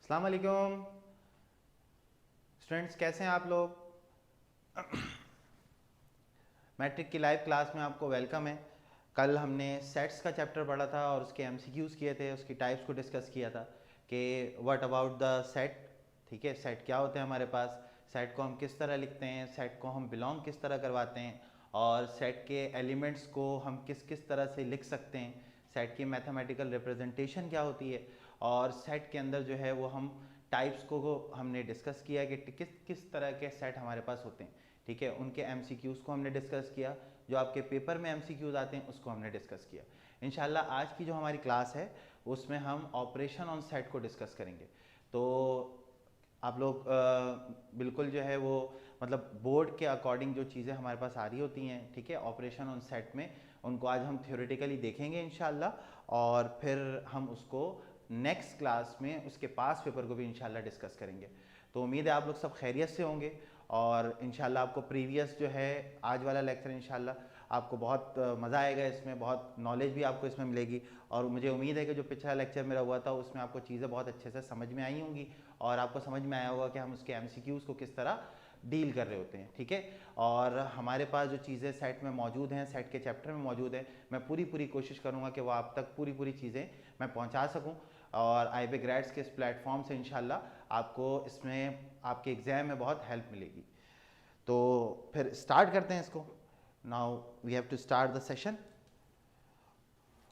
अस्सलाम वालेकुम स्टूडेंट्स, कैसे हैं आप लोग। मैट्रिक की लाइव क्लास में आपको वेलकम है। कल हमने सेट्स का चैप्टर पढ़ा था और उसके एमसीक्यूज़ किए थे, उसकी टाइप्स को डिस्कस किया था कि व्हाट अबाउट द सेट। ठीक है, सेट क्या होते हैं हमारे पास, सेट को हम किस तरह लिखते हैं, सेट को हम बिलोंग किस तरह करवाते हैं और सेट के एलिमेंट्स को हम किस किस तरह से लिख सकते हैं, सेट की मैथमेटिकल रिप्रेजेंटेशन क्या होती है और सेट के अंदर जो है वो हम टाइप्स को हमने डिस्कस किया कि किस किस तरह के सेट हमारे पास होते हैं। ठीक है, उनके एमसीक्यूज़ को हमने डिस्कस किया, जो आपके पेपर में एमसीक्यूज़ आते हैं उसको हमने डिस्कस किया। इंशाल्लाह आज की जो हमारी क्लास है उसमें हम ऑपरेशन ऑन सेट को डिस्कस करेंगे। तो आप लोग बिल्कुल जो है वो मतलब बोर्ड के अकॉर्डिंग जो चीज़ें हमारे पास आ रही होती हैं, ठीक है, ऑपरेशन ऑन सेट में उनको आज हम थ्योरेटिकली देखेंगे इंशाल्लाह और फिर हम उसको नेक्स्ट क्लास में उसके पास पेपर को भी इंशाल्लाह डिस्कस करेंगे। तो उम्मीद है आप लोग सब खैरियत से होंगे और इंशाल्लाह आपको प्रीवियस जो है आज वाला लेक्चर इंशाल्लाह आपको बहुत मज़ा आएगा, इसमें बहुत नॉलेज भी आपको इसमें मिलेगी और मुझे उम्मीद है कि जो पिछला लेक्चर मेरा हुआ था उसमें आपको चीज़ें बहुत अच्छे से समझ में आई होंगी और आपको समझ में आया होगा कि हम उसके एमसीक्यूज़ को किस तरह डील कर रहे होते हैं। ठीक है, और हमारे पास जो चीज़ें सेट में मौजूद हैं, सेट के चैप्टर में मौजूद है, मैं पूरी कोशिश करूँगा कि वो आप तक पूरी चीज़ें मैं पहुँचा सकूँ और IB ग्रेड्स के इस प्लेटफॉर्म से इंशाल्लाह आपको इसमें आपके एग्ज़ाम में बहुत हेल्प मिलेगी। तो फिर स्टार्ट करते हैं इसको। Now we have to start the session.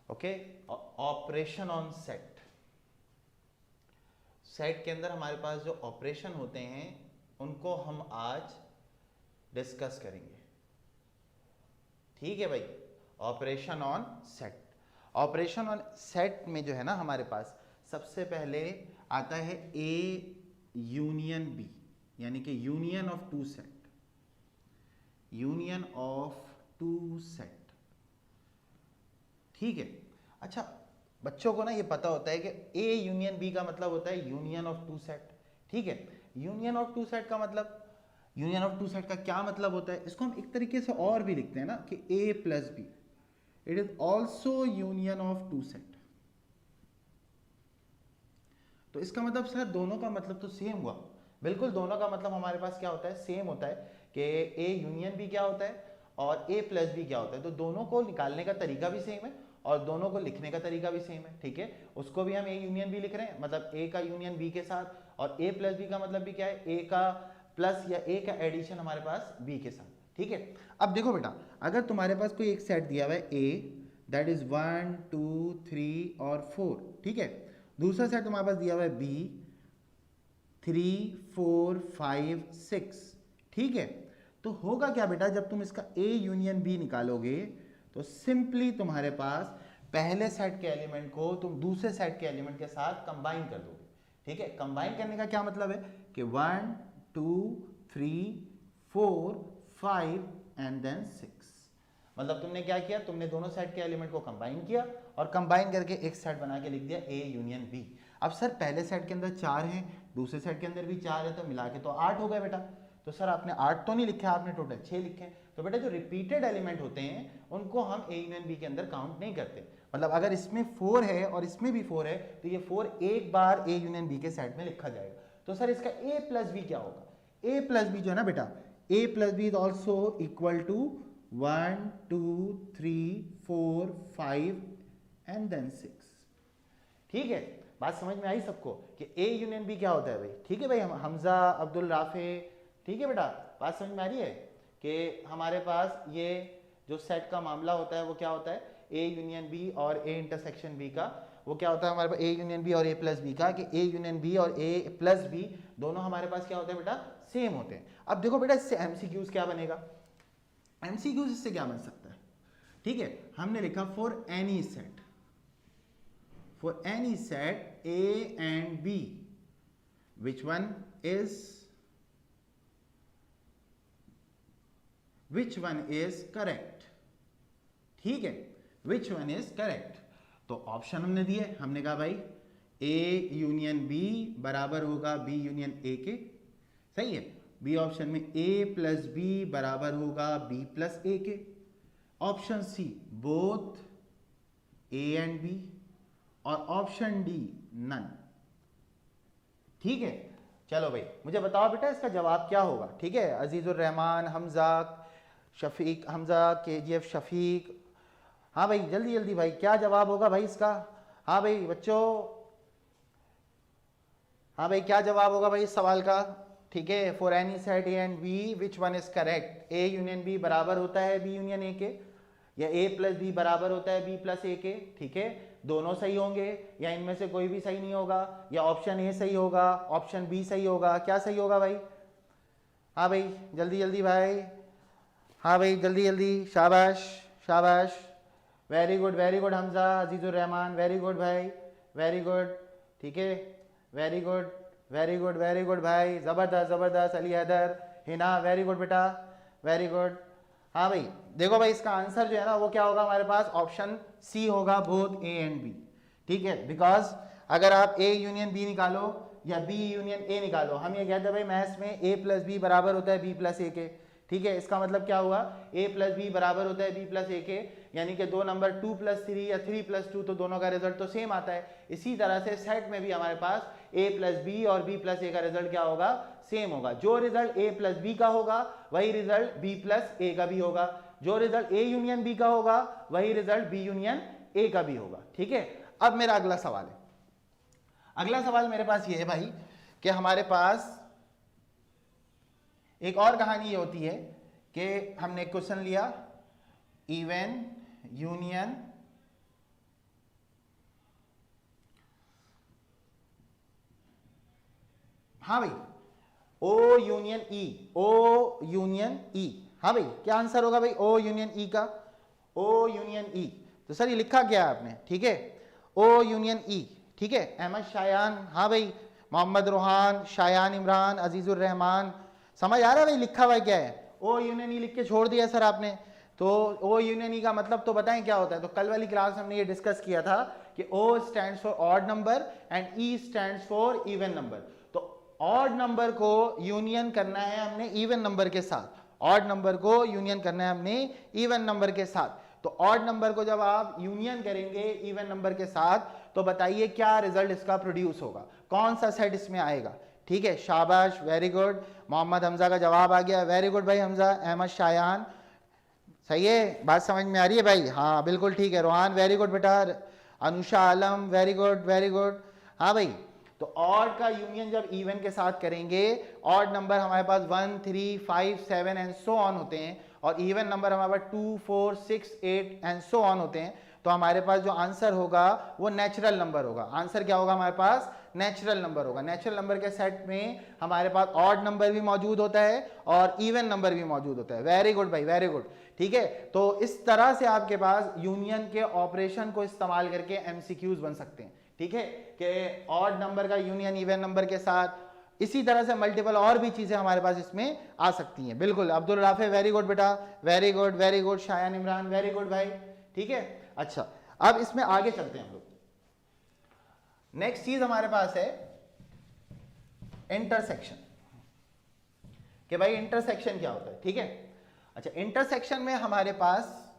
Okay, operation on set. Set के अंदर हमारे पास जो ऑपरेशन होते हैं उनको हम आज डिस्कस करेंगे। ठीक है भाई, operation on set. Operation on set में जो है ना हमारे पास सबसे पहले आता है ए यूनियन बी, यानी कि union of two set, union of two set. ठीक है, अच्छा बच्चों को ना ये पता होता है कि ए यूनियन बी का मतलब होता है यूनियन ऑफ टू सेट। ठीक है, यूनियन ऑफ टू सेट का मतलब, यूनियन ऑफ टू सेट का क्या मतलब होता है, इसको हम एक तरीके से और भी लिखते हैं ना कि A plus B, it is also union of two set. तो इसका मतलब सर दोनों का मतलब तो सेम हुआ। बिल्कुल, दोनों का मतलब हमारे पास क्या होता है, सेम होता है कि ए यूनियन बी क्या होता है और ए प्लस बी क्या होता है। तो दोनों को निकालने का तरीका भी सेम है और दोनों को लिखने का तरीका भी सेम है। ठीक है, उसको भी हम ए यूनियन बी लिख रहे हैं, मतलब ए का यूनियन बी के साथ, और ए प्लस बी का मतलब भी क्या है, ए का प्लस या ए का एडिशन हमारे पास बी के साथ। ठीक है, अब देखो बेटा, अगर तुम्हारे पास कोई एक सेट दिया हुआ है ए, दैट इज 1 2 3 और 4, ठीक है, दूसरा सेट तुम्हारे पास दिया हुआ है बी 3 4 5 6, ठीक है, तो होगा क्या बेटा, जब तुम इसका ए यूनियन बी निकालोगे तो सिंपली तुम्हारे पास पहले सेट के एलिमेंट को तुम दूसरे सेट के एलिमेंट के साथ कंबाइन कर दोगे। ठीक है, कंबाइन करने का क्या मतलब है कि 1 2 3 4 5 एंड देन 6, मतलब तुमने क्या किया, तुमने दोनों सेट के एलिमेंट को कंबाइन किया और कंबाइन करके एक सेट बना के लिख दिया ए यूनियन बी। अब सर पहले सेट के अंदर 4 हैं, दूसरे सेट के अंदर भी 4 है, तो मिला के तो 8 हो गए बेटा। तो सर आपने 8 तो नहीं लिखे, आपने टोटल 6 लिखे। तो बेटा जो रिपीटेड एलिमेंट होते हैं उनको हम ए यूनियन बी के अंदर काउंट नहीं करते। मतलब अगर इसमें 4 है और इसमें भी 4 है तो ये 4 एक बार ए यूनियन बी के सेट में लिखा जाएगा। तो सर इसका ए प्लस बी क्या होगा, ए प्लस बी जो है ना बेटा, A plus B is also equal to 1 2 3 4 5 and then 6। ठीक है, बात समझ में आई सबको कि ए यूनियन बी क्या होता है भाई। ठीक है भाई, हम हमजा अब्दुल राफे, ठीक है बेटा, बात समझ में आ रही है कि हमारे पास ये जो सेट का मामला होता है वो क्या होता है, ए यूनियन बी और ए इंटरसेक्शन बी का, वो क्या होता है हमारे पास ए यूनियन बी और ए प्लस बी का, कि ए यूनियन बी और ए प्लस बी दोनों हमारे पास क्या होते हैं बेटा, सेम होते हैं। अब देखो बेटा इससे एमसीक्यूज क्या बनेगा, एमसीक्यूज इससे क्या बन सकता है। ठीक है, हमने लिखा for any set, for any set A and B, which one is correct। ठीक है, which one is correct, तो ऑप्शन हमने दिए, हमने कहा भाई A यूनियन B बराबर होगा B यूनियन A के, सही है, बी ऑप्शन में A प्लस B बराबर होगा B प्लस A के, option C both A and B, और ऑप्शन डी नन। ठीक है, चलो भाई मुझे बताओ बेटा इसका जवाब क्या होगा। ठीक है, अजीजुर रहमान, हमजा, शफीक, हमजा, केजीएफ शफीक, हाँ भाई जल्दी जल्दी भाई, क्या जवाब होगा भाई इसका। हाँ भाई बच्चों, हाँ भाई क्या जवाब होगा भाई इस सवाल का। ठीक है, for any set A and B which one is correct. A union B बराबर होता है बी यूनियन ए के, या ए प्लस बी बराबर होता है बी प्लस ए के। ठीक है, दोनों सही होंगे या इनमें से कोई भी सही नहीं होगा, या ऑप्शन ए सही होगा, ऑप्शन बी सही होगा, क्या सही होगा भाई। हाँ भाई जल्दी जल्दी भाई, हाँ भाई जल्दी जल्दी, शाबाश शाबाश, very good Hamza, Azizur Rahman, very good भाई, वेरी गुड। ठीक है, very good very good very good भाई, ज़बरदस्त ज़बरदस्त। अली हैदर, हिना, वेरी गुड बेटा, वेरी गुड। हाँ भाई देखो भाई इसका आंसर जो है ना वो क्या होगा हमारे पास, ऑप्शन सी होगा, बोथ ए एंड बी। ठीक है, बिकॉज अगर आप ए यूनियन बी निकालो या बी यूनियन ए निकालो, हम ये कहते हैं भाई मैथ्स में ए प्लस बी बराबर होता है बी प्लस ए के। ठीक है, इसका मतलब क्या हुआ, ए प्लस बी बराबर होता है बी प्लस ए के, यानी कि दो नंबर 2 + 3 या 3 + 2, तो दोनों का रिजल्ट तो सेम आता है। इसी तरह से सेट में भी हमारे पास ए प्लस बी और बी प्लस ए का रिजल्ट क्या होगा, सेम होगा। जो रिजल्ट ए प्लस बी का होगा वही रिजल्ट बी प्लस ए का भी होगा, जो रिजल्ट ए यूनियन बी का होगा वही रिजल्ट बी यूनियन ए का भी होगा। ठीक है, अब मेरा अगला सवाल है, अगला सवाल मेरे पास ये है भाई कि हमारे पास एक और कहानी ये होती है कि हमने क्वेश्चन लिया, इवन यूनियन हाँ भाई ओ यूनियन ई, ओ यूनियन ई, हाँ भाई क्या आंसर होगा भाई ओ यूनियन ई का, ओ यूनियन ई। तो सर ये लिखा क्या है आपने, ठीक है, ओ यूनियन ई। ठीक है, अहमद शायान, हाँ भाई, मोहम्मद रोहान, शायान इमरान, अजीजुर रहमान, समझ आ रहा है भाई लिखा हुआ क्या है, ओ यूनियन ई लिख के छोड़ दिया सर आपने। तो ओ यूनियन ई का मतलब तो बताएं क्या होता है। तो कल वाली क्लास हमने ये डिस्कस किया था कि O stands for odd number and E stands for even number. तो ऑड नंबर को यूनियन करना है हमने इवन नंबर के साथ, ऑड नंबर को यूनियन करना है हमने इवन नंबर के साथ। तो ऑड नंबर को जब आप यूनियन करेंगे इवन नंबर के साथ तो बताइए क्या रिजल्ट इसका प्रोड्यूस होगा, कौन सा सेट इसमें आएगा। ठीक है, शाबाश, वेरी गुड। मोहम्मद हमजा का जवाब आ गया, वेरी गुड भाई हमजा। अहमद शायान, सही है, बात समझ में आ रही है भाई, हाँ बिल्कुल ठीक है। रोहान, वेरी गुड बेटा। अनुषा आलम, वेरी गुड वेरी गुड। हाँ भाई, तो ऑड का यूनियन जब इवन के साथ करेंगे, ऑड नंबर हमारे पास 1 3 5 7 एंड सो ऑन होते हैं, और इवन नंबर हमारे पास 2 4 6 8 एंड सो ऑन होते हैं। तो हमारे पास जो आंसर होगा वो नेचुरल नंबर होगा। आंसर क्या होगा हमारे पास, नेचुरल नंबर होगा। नेचुरल नंबर के सेट में हमारे पास ऑड नंबर भी मौजूद होता है और इवन नंबर भी मौजूद होता है। वेरी गुड भाई, वेरी गुड। ठीक है, तो इस तरह से आपके पास यूनियन के ऑपरेशन को इस्तेमाल करके एमसीक्यूज बन सकते हैं। ठीक है, कि ऑड नंबर का यूनियन इवन नंबर के साथ, इसी तरह से मल्टीपल और भी चीजें हमारे पास इसमें आ सकती हैं। बिल्कुल, अब्दुल राफे, वेरी गुड बेटा, very good very good. Shayan Imran, very good भाई। ठीक है, अच्छा अब इसमें आगे चलते हैं हम लोग। नेक्स्ट चीज हमारे पास है इंटरसेक्शन, कि भाई इंटरसेक्शन क्या होता है। ठीक है, अच्छा इंटरसेक्शन में हमारे पास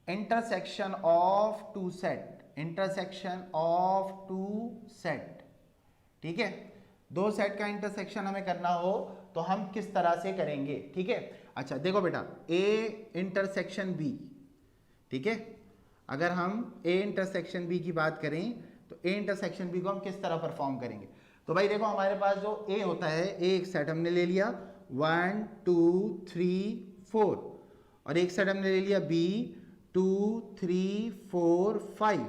intersection of two set, intersection of two set. ठीक है, दो सेट का इंटरसेक्शन हमें करना हो तो हम किस तरह से करेंगे। ठीक है, अच्छा देखो बेटा, ए इंटरसेक्शन बी, ठीक है, अगर हम ए इंटरसेक्शन बी की बात करें तो ए इंटरसेक्शन बी को हम किस तरह परफॉर्म करेंगे। तो भाई देखो हमारे पास जो ए होता है, ए एक सेट हमने ले लिया 1 2 3 4, और एक सेट हमने ले लिया बी 2 3 4 5।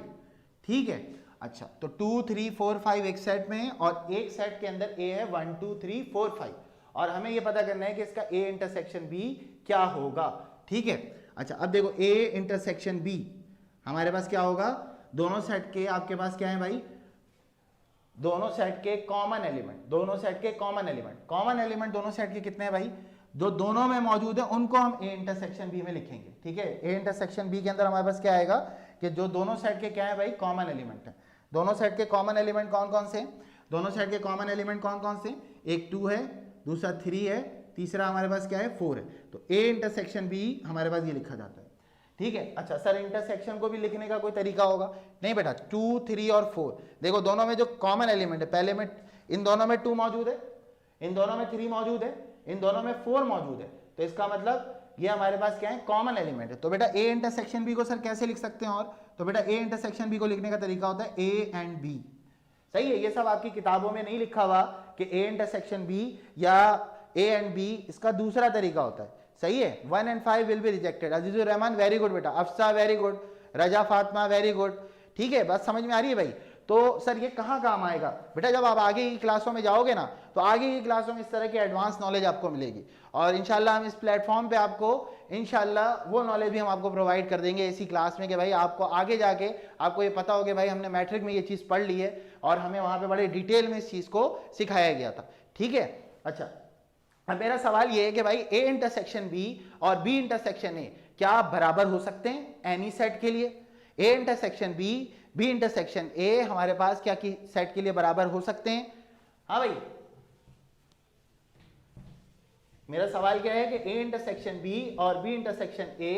ठीक है, अच्छा तो 2 3 4 5 एक सेट में, और एक सेट के अंदर ए है 1 2 3 4 5, और हमें ये पता करना है कि इसका ए इंटरसेक्शन बी क्या होगा। ठीक है, अच्छा अब देखो ए इंटरसेक्शन बी हमारे पास क्या होगा, दोनों सेट के आपके पास क्या है भाई, दोनों सेट के कॉमन एलिमेंट, दोनों सेट के कॉमन एलिमेंट, कॉमन एलिमेंट दोनों सेट के कितने हैं भाई, जो दोनों में मौजूद है उनको हम ए इंटरसेक्शन बी में लिखेंगे। ठीक है, ए इंटरसेक्शन बी के अंदर हमारे पास क्या आएगा कि जो दोनों सेट के क्या है भाई, कॉमन एलिमेंट है। दोनों सेट के कॉमन एलिमेंट कौन कौन से, दोनों सेट के कॉमन एलिमेंट कौन कौन से, एक 2 है, दूसरा 3 है, तीसरा हमारे पास क्या है 4 है। तो ए इंटरसेक्शन बी हमारे पास ये लिखा जाता है। ठीक है। अच्छा सर इंटरसेक्शन को भी लिखने का कोई तरीका होगा? नहीं बेटा, 2, 3 और 4 देखो दोनों में जो कॉमन एलिमेंट है, पहले में इन दोनों में 2 मौजूद है, इन दोनों में 3 मौजूद है, इन दोनों में 4 मौजूद है, तो इसका मतलब ये हमारे पास क्या है, कॉमन एलिमेंट है। तो बेटा ए इंटरसेक्शन बी को सर कैसे लिख सकते हैं? और तो बेटा ए इंटरसेक्शन बी को लिखने का तरीका होता है ए एंड बी। सही है, ये सब आपकी किताबों में नहीं लिखा हुआ कि ए इंटरसेक्शन बी या ए एंड बी, इसका दूसरा तरीका होता है। सही है, 1 and 5 will be rejected. Azizur Rahman very good बेटा, अफसा वेरी गुड, रजा फातिमा वेरी गुड। ठीक है, बात समझ में आ रही है भाई? तो सर ये कहाँ काम आएगा बेटा? जब आप आगे की क्लासों में जाओगे ना, तो आगे की क्लासों में इस तरह की एडवांस नॉलेज आपको मिलेगी, और इंशाल्लाह हम इस प्लेटफॉर्म पे आपको इंशाल्लाह वो नॉलेज भी हम आपको प्रोवाइड कर देंगे इसी क्लास में, कि भाई आपको आगे जाके आपको ये पता हो कि भाई हमने मैट्रिक में ये चीज़ पढ़ ली है और हमें वहाँ पे बड़े डिटेल में इस चीज़ को सिखाया गया था। ठीक है। अच्छा, अब मेरा सवाल ये है कि भाई ए इंटरसेक्शन बी और बी इंटरसेक्शन ए क्या बराबर हो सकते हैं एनी सेट के लिए? A intersection B, B intersection A हमारे पास क्या की सेट के लिए बराबर हो सकते हैं? हाँ भाई, मेरा सवाल क्या है कि ए इंटरसेक्शन बी और बी इंटरसेक्शन ए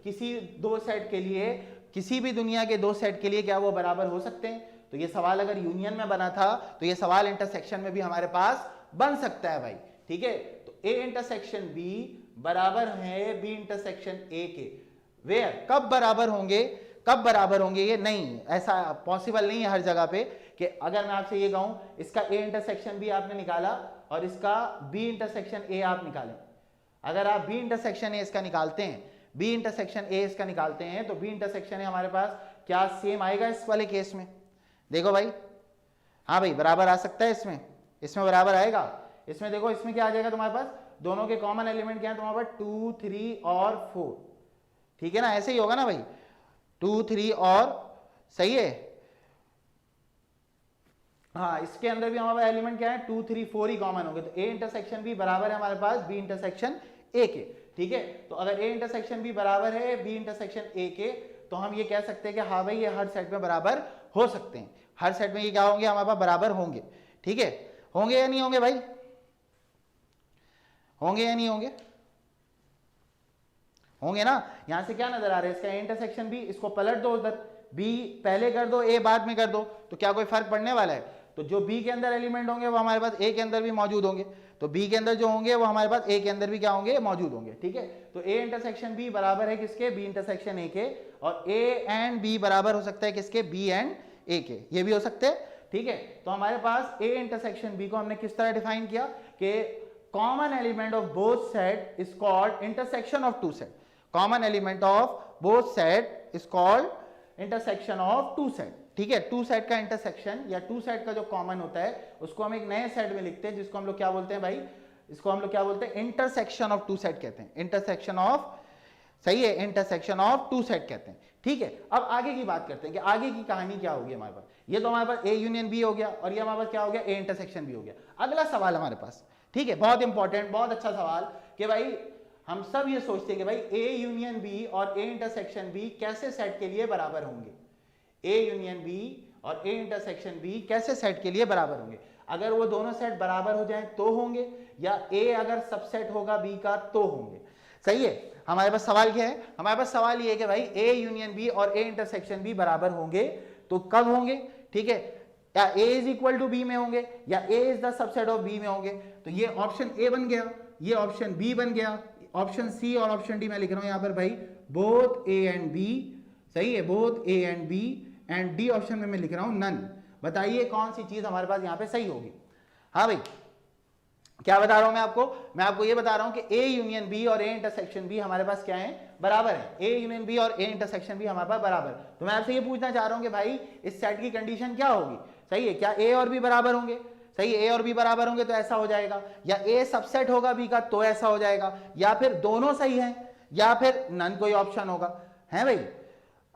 किसी दो सेट के लिए, किसी भी दुनिया के दो सेट के लिए क्या वो बराबर हो सकते हैं? तो ये सवाल अगर यूनियन में बना था तो ये सवाल इंटरसेक्शन में भी हमारे पास बन सकता है भाई। ठीक है, तो ए इंटरसेक्शन बी बराबर है बी इंटरसेक्शन ए के। वेयर, कब बराबर होंगे, कब बराबर होंगे? ये नहीं, ऐसा पॉसिबल नहीं है हर जगह पे कि अगर मैं आपसे ये कहूं इसका ए इंटरसेक्शन बी आपने निकाला और इसका बी इंटरसेक्शन ए आप निकालें, अगर आप बी इंटरसेक्शन ए इसका निकालते हैं, बी इंटरसेक्शन ए इसका निकालते हैं, तो बी इंटरसेक्शन ए हमारे पास क्या सेम आएगा इस वाले केस में? देखो भाई, हाँ भाई बराबर आ सकता है इसमें, इसमें बराबर आएगा। इसमें देखो, इसमें क्या आ जाएगा तुम्हारे पास, दोनों के कॉमन एलिमेंट क्या है तुम्हारे पास, 2, 3 और 4। ठीक है ना, ऐसे ही होगा ना भाई, 2, 3 और, सही है। हाँ, इसके अंदर भी हमारे एलिमेंट क्या है, 2, 3, 4 ही कॉमन होंगे, तो ए इंटरसेक्शन भी बराबर है हमारे पास बी इंटरसेक्शन ए के। ठीक है, तो अगर ए इंटरसेक्शन भी बराबर है बी इंटरसेक्शन ए के, तो हम ये कह सकते हैं कि हाँ भाई ये हर सेट में बराबर हो सकते हैं, हर सेट में ये क्या होंगे हमारे पास, बराबर होंगे। ठीक है, होंगे या नहीं होंगे भाई? होंगे या नहीं होंगे? होंगे ना। यहां से क्या नजर आ रहा है, इसका इंटरसेक्शन भी, इसको पलट दो उधर, बी पहले कर दो ए बाद में कर दो, तो क्या कोई फर्क पड़ने वाला है? तो जो बी के अंदर एलिमेंट होंगे वो हमारे पास ए के अंदर भी मौजूद होंगे, तो बी के अंदर जो होंगे वो हमारे पास ए के अंदर भी क्या होंगे, मौजूद होंगे। ठीक है, तो ए इंटरसेक्शन बी बराबर है किसके, बी इंटरसेक्शन ए के, और ए एंड बी बराबर हो सकता है किसके, बी एंड ए के, ये भी हो सकते हैं। ठीक है, तो हमारे पास ए इंटरसेक्शन बी को हमने किस तरह डिफाइन किया कि common element of both set is called intersection of two set. Common element of both set is called intersection of two set. ठीक है, टू सेट का इंटरसेक्शन या टू सेट का जो कॉमन होता है उसको हम एक नए सेट में लिखते हैं, जिसको हम लोग क्या बोलते हैं भाई, इसको हम लोग क्या बोलते हैं, इंटरसेक्शन ऑफ टू सेट कहते हैं, इंटरसेक्शन ऑफ, सही है, इंटरसेक्शन ऑफ टू सेट कहते हैं। ठीक है, अब आगे की बात करते हैं कि आगे की कहानी क्या होगी हमारे पास। ये तो हमारे पास ए यूनियन बी हो गया, और ये हमारे पास क्या हो गया, ए इंटरसेक्शन बी हो गया। अगला सवाल हमारे पास, ठीक है, बहुत इंपॉर्टेंट, बहुत अच्छा सवाल, कि भाई हम सब ये सोचते हैं कि भाई ए यूनियन बी और ए इंटरसेक्शन बी कैसे सेट के लिए बराबर होंगे, ए यूनियन बी और ए इंटरसेक्शन बी कैसे सेट के लिए बराबर होंगे। अगर वो दोनों सेट बराबर हो जाएं तो होंगे, या ए अगर सबसेट होगा बी का तो होंगे। सही है, हमारे पास सवाल क्या है, हमारे पास सवाल ये है कि भाई ए यूनियन बी और ए इंटरसेक्शन बी बराबर होंगे तो कब होंगे। ठीक है, या A is equal to B में होंगे, या A is the subset of B में होंगे। तो ये ऑप्शन ए बन गया, ये ऑप्शन बी बन गया, ऑप्शन सी और ऑप्शन डी मैं लिख रहा हूं यहां पर भाई, बोथ ए एंड बी। सही है, both A and B, and D option में मैं लिख रहा हूं नन। बताइए कौन सी चीज हमारे पास यहां पे सही होगी। हाँ भाई, क्या बता रहा हूं मैं आपको ये बता रहा हूं कि ए यूनियन बी और ए इंटरसेक्शन बी हमारे पास क्या है, बराबर है। ए यूनियन बी और ए इंटरसेक्शन बी हमारे पास बराबर। तो मैं आपसे ये पूछना चाह रहा हूं कि भाई इस सेट की कंडीशन क्या होगी। सही है, क्या ए और बी बराबर होंगे, सही है, ए और बी बराबर होंगे तो ऐसा हो जाएगा, या ए सबसेट होगा बी का तो ऐसा हो जाएगा, या फिर दोनों सही हैं, या फिर नन कोई ऑप्शन होगा, है भाई।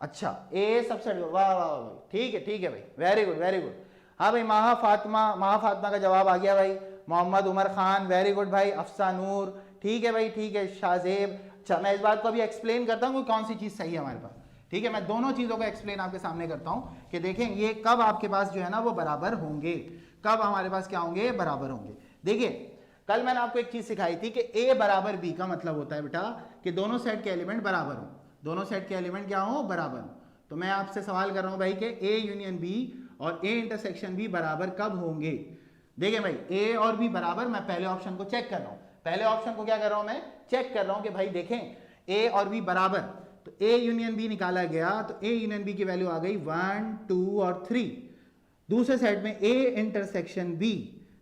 अच्छा, ए सबसेट, वाह वाह वाह, ठीक है भाई, वेरी गुड वेरी गुड। हाँ भाई, महा फातिमा का जवाब आ गया भाई। मोहम्मद उमर खान, वेरी गुड भाई। अफसा नूर, ठीक है भाई, ठीक है। शाहजेब, अच्छा मैं इस बात को अभी एक्सप्लेन करता हूँ कि कौन सी चीज़ सही है हमारे पास। ठीक है, मैं दोनों चीज़ों को एक्सप्लेन आपके सामने करता हूँ कि देखें ये कब आपके पास जो है ना वो बराबर होंगे, कब हमारे पास क्या होंगे, बराबर होंगे। देखिए, कल मैंने आपको एक चीज़ सिखाई थी कि ए बराबर बी का मतलब होता है बेटा कि दोनों सेट के एलिमेंट बराबर हों। दोनों सेट के एलिमेंट क्या हो, बराबर हो। तो मैं आपसे सवाल कर रहा हूं भाई कि ए यूनियन बी और ए इंटरसेक्शन बी बराबर कब होंगे। देखिए भाई ए और बी बराबर, मैं पहले ऑप्शन को चेक कर रहा हूं, पहले ऑप्शन को क्या कर रहा हूं मैं, चेक कर रहा हूं कि भाई देखें ए और बी बराबर, तो ए यूनियन बी निकाला गया, तो ए यूनियन बी की वैल्यू आ गई 1 2 और 3। दूसरे साइड में A intersection B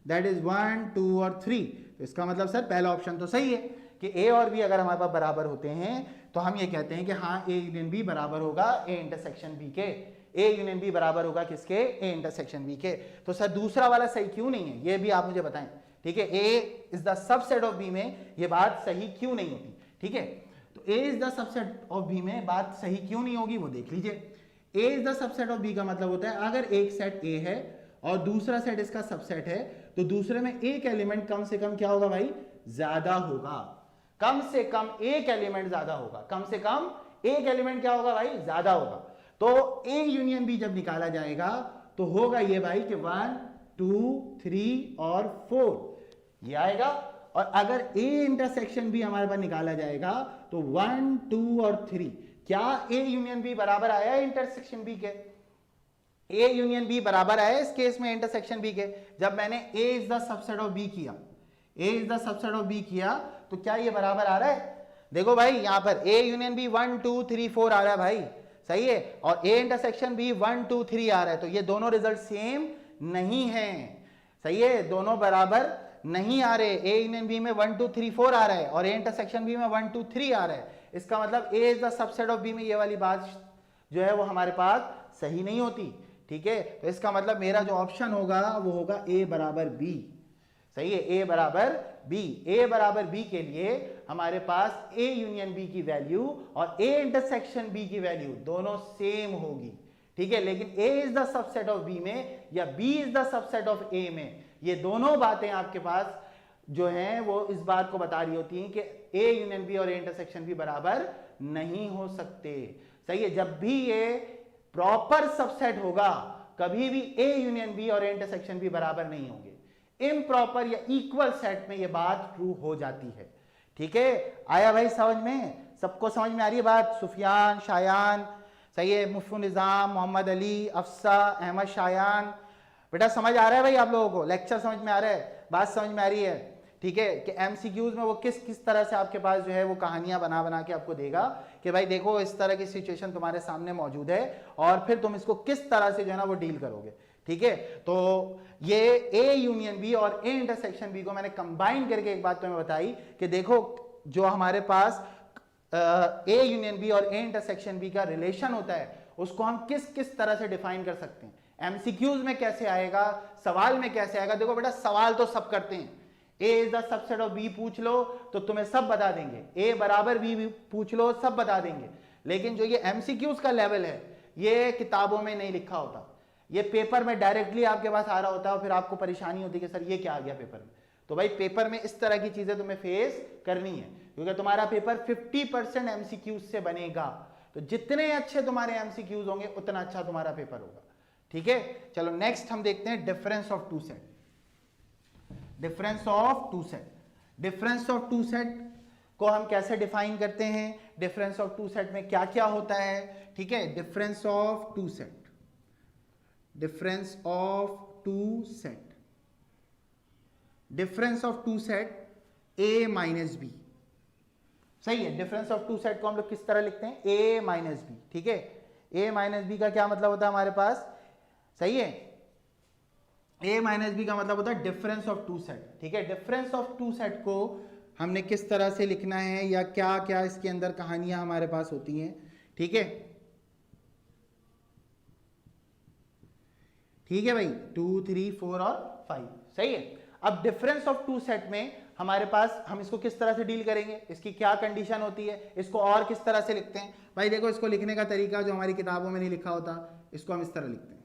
that is 1 2 और 3। तो इसका मतलब सर पहला ऑप्शन तो सही है कि ए और बी अगर हमारे पास बराबर होते हैं तो हम ये कहते हैं कि हाँ ए यूनियन बी बराबर होगा ए इंटरसेक्शन बी के। ए यूनियन बी बराबर होगा किसके, ए इंटरसेक्शन बी के। तो सर दूसरा वाला सही क्यों नहीं है, ये भी आप मुझे बताएं। ठीक है, A is the subset of B में ये बात सही क्यों नहीं होती। ठीक है, तो A is the subset of B में बात सही क्यों नहीं होगी वो देख लीजिए। A is the subset of B का मतलब होता है अगर एक सेट ए है और दूसरा सेट इसका सबसेट है तो दूसरे में एक एलिमेंट कम से कम क्या होगा भाई, ज्यादा होगा। कम से कम एक एलिमेंट ज्यादा होगा, कम से कम एक एलिमेंट क्या होगा भाई, ज्यादा होगा। तो ए यूनियन बी जब निकाला जाएगा तो होगा ये भाई कि 1 2 3 और 4 ये आएगा। और अगर ए इंटरसेक्शन बी हमारे पास निकाला जाएगा तो 1 2 और 3, क्या ए यूनियन बी बराबर आया इंटरसेक्शन बी के, ए यूनियन बी बराबर आया इस केस में इंटरसेक्शन बी के। जब मैंने A is the subset of B किया, A is the subset of B किया तो क्या ये बराबर आ रहा है। देखो भाई यहां पर ए यूनियन बी 1 2 3 4 आ रहा है भाई, सही है, और ए इंटरसेक्शन बी 1 2 3 आ रहा है। तो ये दोनों रिजल्ट सेम नहीं है, सही है, दोनों बराबर नहीं आ रहे। ए यूनियन बी में 1 2 3 4 आ रहा है और ए इंटरसेक्शन बी में 1 2 3 आ रहा है। इसका मतलब A is the subset of B में ये वाली बात जो है वो हमारे पास सही नहीं होती। ठीक है, तो इसका मतलब मेरा जो ऑप्शन होगा वो होगा ए बराबर बी, सही है, ए बराबर बी। ए बराबर बी के लिए हमारे पास ए यूनियन बी की वैल्यू और ए इंटरसेक्शन बी की वैल्यू दोनों सेम होगी। ठीक है, लेकिन A is the subset of B में या B is the subset of A में, ये दोनों बातें आपके पास जो हैं वो इस बात को बता रही होती हैं कि ए यूनियन बी और ए इंटरसेक्शन बी बराबर नहीं हो सकते। सही है, जब भी ये प्रॉपर सबसेट होगा कभी भी ए यूनियन बी और ए इंटरसेक्शन बी बराबर नहीं होंगे। इम्प्रॉपर या इक्वल सेट में ये बात ट्रू हो जाती है। ठीक है, आया भाई समझ में, सबको समझ में आ रही है बात। सुफियान, शायान, सही है, मुफ्ती निजाम, मोहम्मद अली, अफसा, अहमद शायान, बेटा समझ आ रहा है भाई आप लोगों को, लेक्चर समझ में आ रहा है, बात समझ में आ रही है। ठीक है, कि एमसीक्यूज में वो किस तरह से आपके पास जो है वो कहानियां बना बना के आपको देगा कि भाई देखो इस तरह की सिचुएशन तुम्हारे सामने मौजूद है और फिर तुम इसको किस तरह से जो है ना वो डील करोगे। ठीक है, तो ये ए यूनियन बी और ए इंटरसेक्शन बी को मैंने कंबाइन करके एक बात तुम्हें बताई कि देखो जो हमारे पास ए यूनियन बी और ए इंटरसेक्शन बी का रिलेशन होता है उसको हम किस तरह से डिफाइन कर सकते हैं, एमसीक्यूज में कैसे आएगा, सवाल में कैसे आएगा। देखो बेटा सवाल तो सब करते हैं, A is the subset of B पूछ लो तो तुम्हें सब बता देंगे, ए बराबर बी पूछ लो सब बता देंगे, लेकिन जो ये एमसीक्यूज का लेवल है ये किताबों में नहीं लिखा होता, ये पेपर में डायरेक्टली आपके पास आ रहा होता है और फिर आपको परेशानी होती है कि सर ये क्या आ गया पेपर में। तो भाई पेपर में इस तरह की चीजें तुम्हें फेस करनी है क्योंकि तुम्हारा पेपर 50% एमसीक्यूज से बनेगा, तो जितने अच्छे तुम्हारे एमसीक्यूज होंगे उतना अच्छा तुम्हारा पेपर होगा। ठीक है, चलो नेक्स्ट हम देखते हैं difference of two set. Difference of two set, difference of two set को हम कैसे डिफाइन करते हैं, डिफरेंस ऑफ टू सेट में क्या क्या होता है। ठीक है, difference of two set, difference of two set, difference of two set A minus B, सही है। डिफरेंस ऑफ टू सेट को हम लोग किस तरह लिखते हैं, ए माइनस बी। ठीक है, ए माइनस बी का क्या मतलब होता है हमारे पास, सही है, ए माइनस बी का मतलब होता है डिफरेंस ऑफ टू सेट। ठीक है, डिफरेंस ऑफ टू सेट को हमने किस तरह से लिखना है या क्या क्या इसके अंदर कहानियां हमारे पास होती हैं। ठीक है, ठीक है भाई, 2 3 4 और 5, सही है। अब डिफरेंस ऑफ टू सेट में हमारे पास हम इसको किस तरह से डील करेंगे, इसकी क्या कंडीशन होती है, इसको और किस तरह से लिखते हैं। भाई देखो इसको लिखने का तरीका जो हमारी किताबों में नहीं लिखा होता, इसको हम इस तरह लिखते हैं,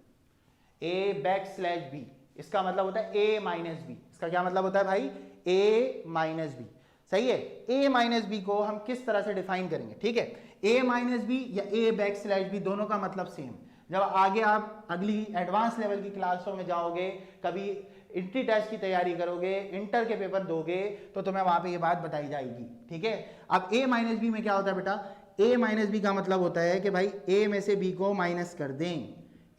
ए बैक स्लैश बी, इसका मतलब होता है ए माइनस बी। इसका क्या मतलब होता है भाई, ए माइनस बी, सही है। ए माइनस बी को हम किस तरह से डिफाइन करेंगे। ठीक है, ए माइनस बी या ए बैक स्लैश बी दोनों का मतलब सेम। जब आगे आप अगली एडवांस लेवल की क्लासों में जाओगे, कभी इंट्री टेस्ट की तैयारी करोगे, इंटर के पेपर दोगे, तो तुम्हें वहां पे ये बात बताई जाएगी। ठीक है, अब ए माइनस बी में क्या होता है बेटा, a माइनस बी का मतलब होता है कि भाई a में से b को माइनस कर दें,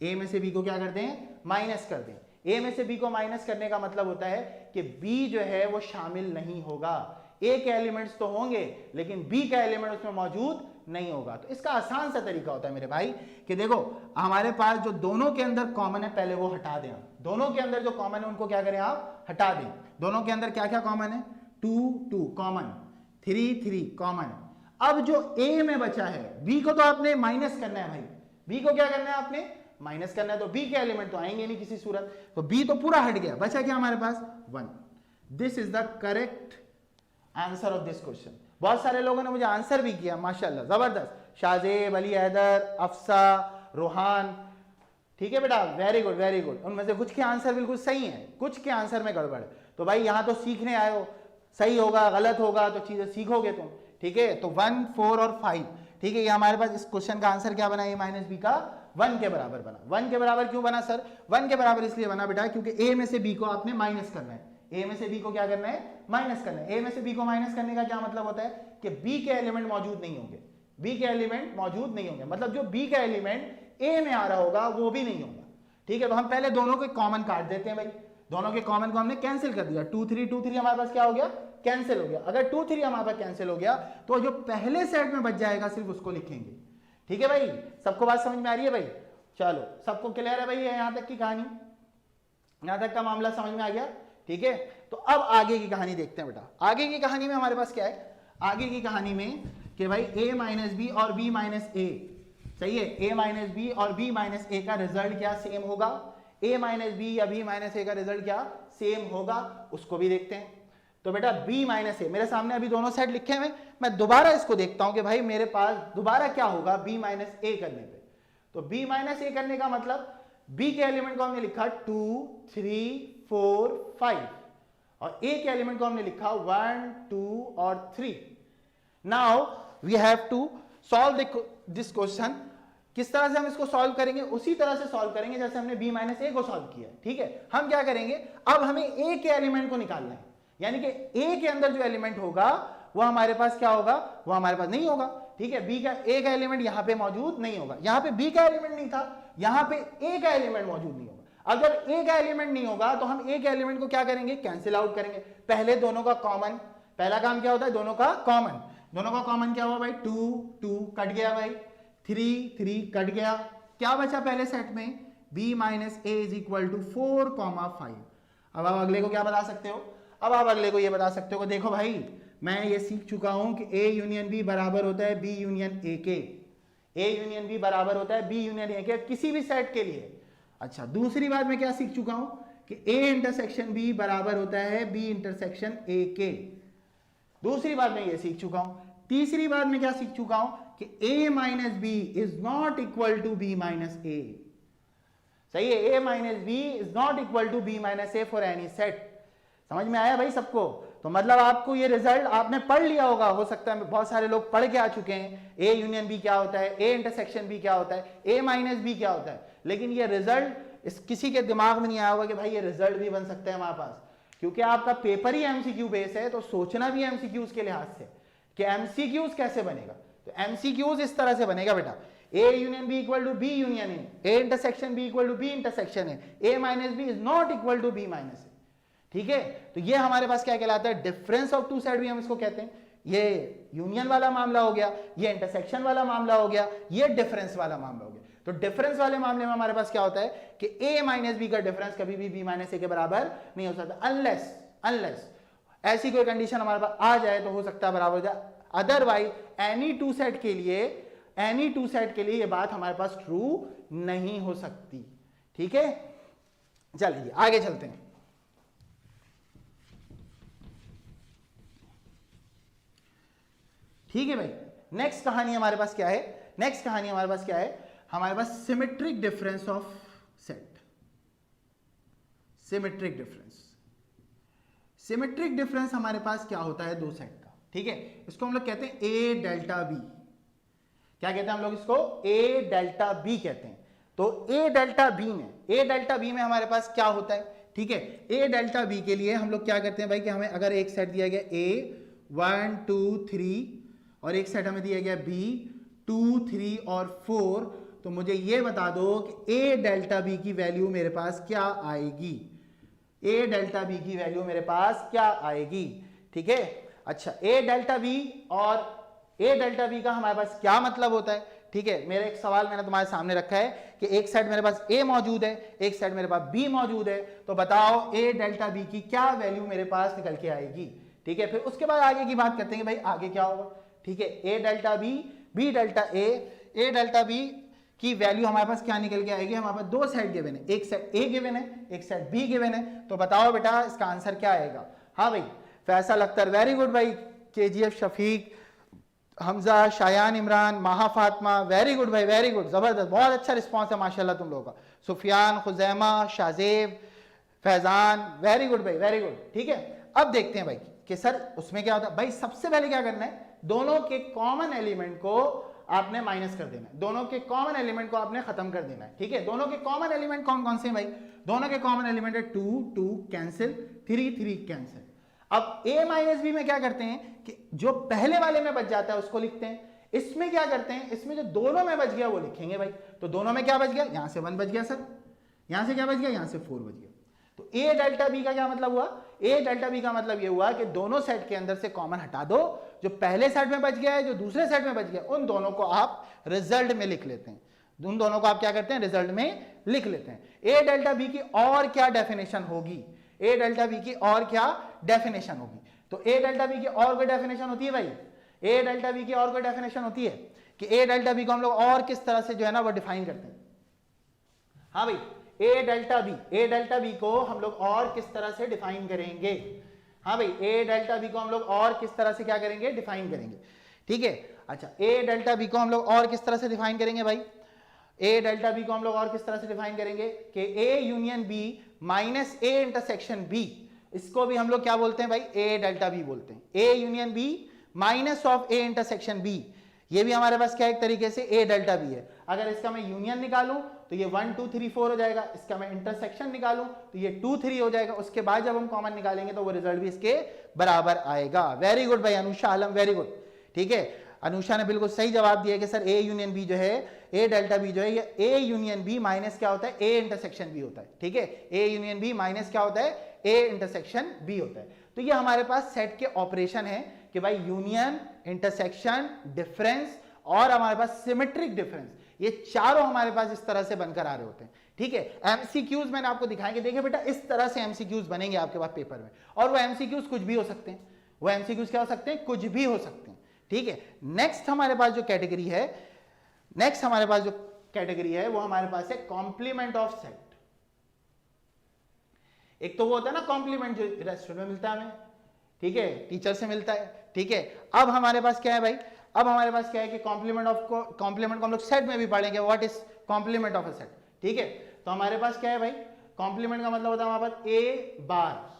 a में से b को क्या कर दें, माइनस कर दें। a में से b को माइनस करने का मतलब होता है कि b जो है वो शामिल नहीं होगा। a के एलिमेंट्स तो होंगे लेकिन b का एलिमेंट उसमें मौजूद नहीं होगा। तो इसका आसान सा तरीका होता है मेरे भाई कि देखो हमारे पास जो दोनों के अंदर कॉमन है पहले वो हटा दें। दोनों के अंदर जो कॉमन है उनको क्या करें आप, हटा दें। दोनों के अंदर क्या क्या कॉमन है, 2 2 कॉमन, 3 3 कॉमन। अब जो a में बचा है b को तो आपने माइनस करना है भाई, b को क्या करना है आपने, माइनस करना है। तो b के एलिमेंट तो आएंगे नहीं किसी सूरत, तो b तो पूरा हट गया, बचा क्या हमारे पास 1। This is the correct answer of this question. बहुत सारे लोगों ने मुझे आंसर भी किया माशाल्लाह, जबरदस्त। शाहजेब, अली हैदर, अफसा, रोहान, ठीक है बेटा, वेरी गुड वेरी गुड। उनमें से कुछ के आंसर बिल्कुल सही हैं, कुछ के आंसर में गड़बड़। तो भाई यहां तो सीखने आए हो, सही होगा गलत होगा तो चीजें सीखोगे तुम, ठीक है। तो 1 4 और 5, ठीक है। ये हमारे पास इस क्वेश्चन का आंसर क्या बना, a माइनस बी का 1 के बराबर बना। 1 के बराबर क्यों बना सर, 1 के बराबर इसलिए बना बेटा क्योंकि a में से b को आपने माइनस करना है। a में से b को क्या करना है, माइनस करना है। a में से b को माइनस करने का क्या मतलब होता है कि b के एलिमेंट मौजूद नहीं होंगे, b के एलिमेंट मौजूद नहीं होंगे, मतलब जो b का एलिमेंट a में आ रहा होगा वो भी नहीं होगा, ठीक है। तो हम पहले दोनों को कॉमन काट देते हैं भाई, दोनों के कॉमन को हमने कैंसिल कर दिया। 2 3 2 3 हमारे पास क्या हो गया, कैंसिल हो गया। अगर 2 3 हमारे पास कैंसिल हो गया तो जो पहले सेट में बच जाएगा सिर्फ उसको लिखेंगे, ठीक है भाई। सबको बात समझ में आ रही है भाई, चलो सबको क्लियर है भाई, यहां तक की कहानी, यहां तक का मामला समझ में आ गया, ठीक है। तो अब आगे की कहानी देखते हैं बेटा। आगे की कहानी में हमारे पास क्या है, आगे की कहानी में कि भाई a माइनस बी और b माइनस ए, सही है। a माइनस बी और b माइनस ए का रिजल्ट क्या सेम होगा, a माइनस बी या b माइनस ए का रिजल्ट क्या सेम होगा, उसको भी देखते हैं। तो बेटा b माइनस ए, मेरे सामने अभी दोनों सेट लिखे हुए, मैं दोबारा इसको देखता हूं कि भाई मेरे पास दोबारा क्या होगा b माइनस ए करने पे। तो b माइनस ए करने का मतलब b के एलिमेंट को हमने लिखा 2 3 4 5 और a के एलिमेंट को हमने लिखा 1 2 और 3। Now we have to solve this question. किस तरह से हम इसको सॉल्व करेंगे, उसी तरह से सॉल्व करेंगे जैसे हमने b माइनस ए को सॉल्व किया, ठीक है। हम क्या करेंगे, अब हमें a के एलिमेंट को निकालना है, यानी कि a के अंदर जो एलिमेंट होगा वो हमारे पास क्या होगा, वो हमारे पास नहीं होगा, ठीक है। b का a का एलिमेंट यहां पे मौजूद नहीं होगा, यहां पे b का एलिमेंट नहीं था, यहां पे a का एलिमेंट मौजूद नहीं होगा। अब जब a का एलिमेंट नहीं होगा तो हम a के एलिमेंट को क्या करेंगे, कैंसिल आउट करेंगे। पहले दोनों का कॉमन, पहला काम क्या होता है, दोनों का कॉमन। दोनों का कॉमन क्या हुआ भाई, 2 2 कट गया भाई, 3 3 कट गया, क्या बचा पहले सेट में, b minus A is equal to 4 5। अब आप अगले को क्या बता सकते हो, अब आप अगले को ये बता सकते हो, देखो भाई मैं ये सीख चुका हूं कि a यूनियन b बराबर होता है b यूनियन a के, a यूनियन b बराबर होता है b यूनियन a के किसी भी सेट के लिए। अच्छा, दूसरी बात मैं क्या सीख चुका हूं कि a इंटरसेक्शन b बराबर होता है b इंटरसेक्शन a के, दूसरी बात मैं ये सीख चुका हूं। तीसरी बात मैं क्या सीख चुका हूं कि a minus B is not equal to b minus A, सही है। a minus B is not equal to b minus A for any set. समझ में आया भाई सबको, तो मतलब आपको ये रिजल्ट आपने पढ़ लिया होगा, हो सकता है बहुत सारे लोग पढ़ के आ चुके हैं a यूनियन b क्या होता है, a इंटरसेक्शन b क्या होता है, a माइनस b क्या होता है, लेकिन ये रिजल्ट इस किसी के दिमाग में नहीं आया होगा कि भाई ये रिजल्ट भी बन सकता है हमारे पास, क्योंकि आपका पेपर ही एमसीक्यू बेस है, तो सोचना भी एमसीक्यूज के लिहाज से कि एमसीक्यूज कैसे बनेगा। तो एमसीक्यूज इस तरह से बनेगा बेटा, a union b equal to b union A, a intersection b equal to b intersection है, a minus b is not equal to b minus A, ठीक है। तो ये हमारे पास क्या कहलाता है, डिफरेंस ऑफ टू साइड भी हम इसको कहते हैं। ये यूनियन वाला मामला हो गया, ये इंटरसेक्शन वाला मामला हो गया, ये डिफरेंस वाला मामला हो गया। तो डिफरेंस वाले मामले में हमारे पास क्या होता है कि a माइनस बी का डिफरेंस कभी भी b माइनस ए के बराबर नहीं हो सकता, अनलेस ऐसी कोई कंडीशन हमारे पास आ जाए तो हो सकता है बराबर हो जाए, अदरवाइज एनी टू सेट के लिए ये बात हमारे पास ट्रू नहीं हो सकती, ठीक है। चलिए आगे चलते हैं। ठीक है भाई, नेक्स्ट कहानी हमारे पास क्या है, हमारे पास symmetric difference of set. Symmetric difference हमारे पास क्या होता है, दो सेट का, ठीक है। इसको हम लोग कहते हैं a डेल्टा b, क्या कहते हैं हम लोग इसको, a डेल्टा b कहते हैं। तो a डेल्टा b में हमारे पास क्या होता है, ठीक है। a डेल्टा b के लिए हम लोग क्या करते हैं भाई कि हमें अगर एक सेट दिया गया a 1 2 3 और एक सेट हमें दिया गया B 2 3 और 4, तो मुझे ये बता दो कि A डेल्टा B की वैल्यू मेरे पास क्या आएगी, A डेल्टा B की वैल्यू मेरे पास क्या आएगी। ठीक है, अच्छा A डेल्टा B और A डेल्टा B का हमारे पास क्या मतलब होता है। ठीक है, मेरा एक सवाल मैंने तुम्हारे सामने रखा है कि एक साइड मेरे पास A मौजूद है, एक साइड मेरे पास B मौजूद है, तो बताओ A डेल्टा B की क्या वैल्यू मेरे पास निकल के आएगी। ठीक है, फिर उसके बाद आगे की बात करते हैं कि भाई आगे क्या होगा। ठीक है, A delta B, B delta A delta B की वैल्यू हमारे पास क्या निकल के आएगी। हमारे पास दो साइड गिवन है, एक साइड A गिवन है, एक साइड B गिवन है, तो बताओ बेटा इसका आंसर क्या आएगा। हाँ भाई फैसल अख्तर वेरी गुड भाई, KGF शफीक, हमजा, शायान इमरान, माहा फातिमा वेरी गुड भाई, वेरी गुड, जबरदस्त, बहुत अच्छा रिस्पॉन्स है माशाल्लाह तुम लोगों का। सुफियान, खुजैमा, शाजेब, फैजान वेरी गुड भाई, वेरी गुड। ठीक है, अब देखते हैं भाई कि सर उसमें क्या होता है। भाई सबसे पहले क्या करना है, दोनों के कॉमन एलिमेंट को आपने माइनस कर देना है, दोनों के कॉमन एलिमेंट को आपने खत्म कर देना है। ठीक है, दोनों के कॉमन एलिमेंट कौन कौन से हैं भाई, दोनों के कॉमन एलिमेंट है 2 2 कैंसिल, 3 3 कैंसिल। अब A माइनस बी में क्या करते हैं कि जो पहले वाले में बच जाता है उसको लिखते हैं, इसमें क्या करते हैं, इसमें जो दोनों में बच गया वो लिखेंगे भाई। तो दोनों में क्या बच गया, यहां से 1 बच गया सर, यहां से क्या बच गया, यहां से 4 बच गया। तो A डेल्टा B का क्या मतलब हुआ, A डेल्टा B का मतलब ये हुआ कि दोनों सेट के अंदर से कॉमन हटा दो, जो पहले सेट में बच गया है, जो दूसरे सेट में बच गया, उन दोनों को आप रिजल्ट में लिख लेते हैं, उन दोनों को आप क्या करते हैं, रिजल्ट में लिख लेते हैं। A डेल्टा B की और क्या डेफिनेशन होगी, A डेल्टा B की और क्या डेफिनेशन होगी। तो A डेल्टा B की और कोई डेफिनेशन होती है भाई, A डेल्टा B की और कोई डेफिनेशन होती है कि A डेल्टा B को हम लोग और किस तरह से जो है ना वो डिफाइन करते हैं। हाँ भाई A डेल्टा B को हम लोग और किस तरह से डिफाइन करेंगे। हाँ भाई A डेल्टा B को हम लोग और किस तरह से क्या करेंगे, डिफाइन करेंगे। ठीक है, अच्छा A डेल्टा B को हम लोग और किस तरह से डिफाइन करेंगे भाई, A डेल्टा B को हम लोग और किस तरह से डिफाइन करेंगे कि A union B minus A intersection B, इसको भी हम लोग क्या बोलते हैं भाई, A डेल्टा B बोलते हैं। A union B minus of A intersection B, ये भी हमारे पास क्या एक तरीके से A डेल्टा B है। अगर इसका मैं यूनियन निकालूं तो ये 1 2 3 4 हो जाएगा, इसका मैं इंटरसेक्शन निकालूं तो ये 2 3 हो जाएगा, उसके बाद जब हम कॉमन निकालेंगे तो वो रिजल्ट भी इसके बराबर आएगा। वेरी गुड भाई अनुषा आलम, वेरी गुड। ठीक है, अनुषा ने बिल्कुल सही जवाब दिया कि सर A यूनियन B जो है, A डेल्टा B जो है, ये A यूनियन B माइनस क्या होता है, A इंटरसेक्शन B होता है। ठीक है, A यूनियन B माइनस क्या होता है, A इंटरसेक्शन B होता है। तो ये हमारे पास सेट के ऑपरेशन है कि भाई यूनियन, इंटरसेक्शन, डिफरेंस और हमारे पास सिमेट्रिक डिफरेंस, ये चारों हमारे पास इस तरह से बनकर आ रहे होते हैं। ठीक है, एमसीक्यूज मैंने आपको दिखाएंगे, देखिए बेटा इस तरह से एमसीक्यूज बनेंगे आपके पास पेपर में, और वो एमसीक्यूज कुछ भी हो सकते हैं, वो एमसीक्यूज क्या हो सकते हैं, कुछ भी हो सकते हैं। ठीक है, नेक्स्ट हमारे पास जो कैटेगरी है, नेक्स्ट हमारे पास जो कैटेगरी है वो हमारे पास है कॉम्प्लीमेंट ऑफ सेट। एक तो वो होता है ना कॉम्प्लीमेंट जो रेस्टोरेंट में मिलता है हमें, ठीक है, टीचर से मिलता है। ठीक है, अब हमारे पास क्या है भाई, अब हमारे पास क्या है कि कॉम्प्लीमेंट को हम लोग सेट में भी पढ़ेंगे, what is complement of a set. ठीक है, तो हमारे पास क्या है भाई, कॉम्प्लीमेंट का मतलब होता है हमारे पास ए बार,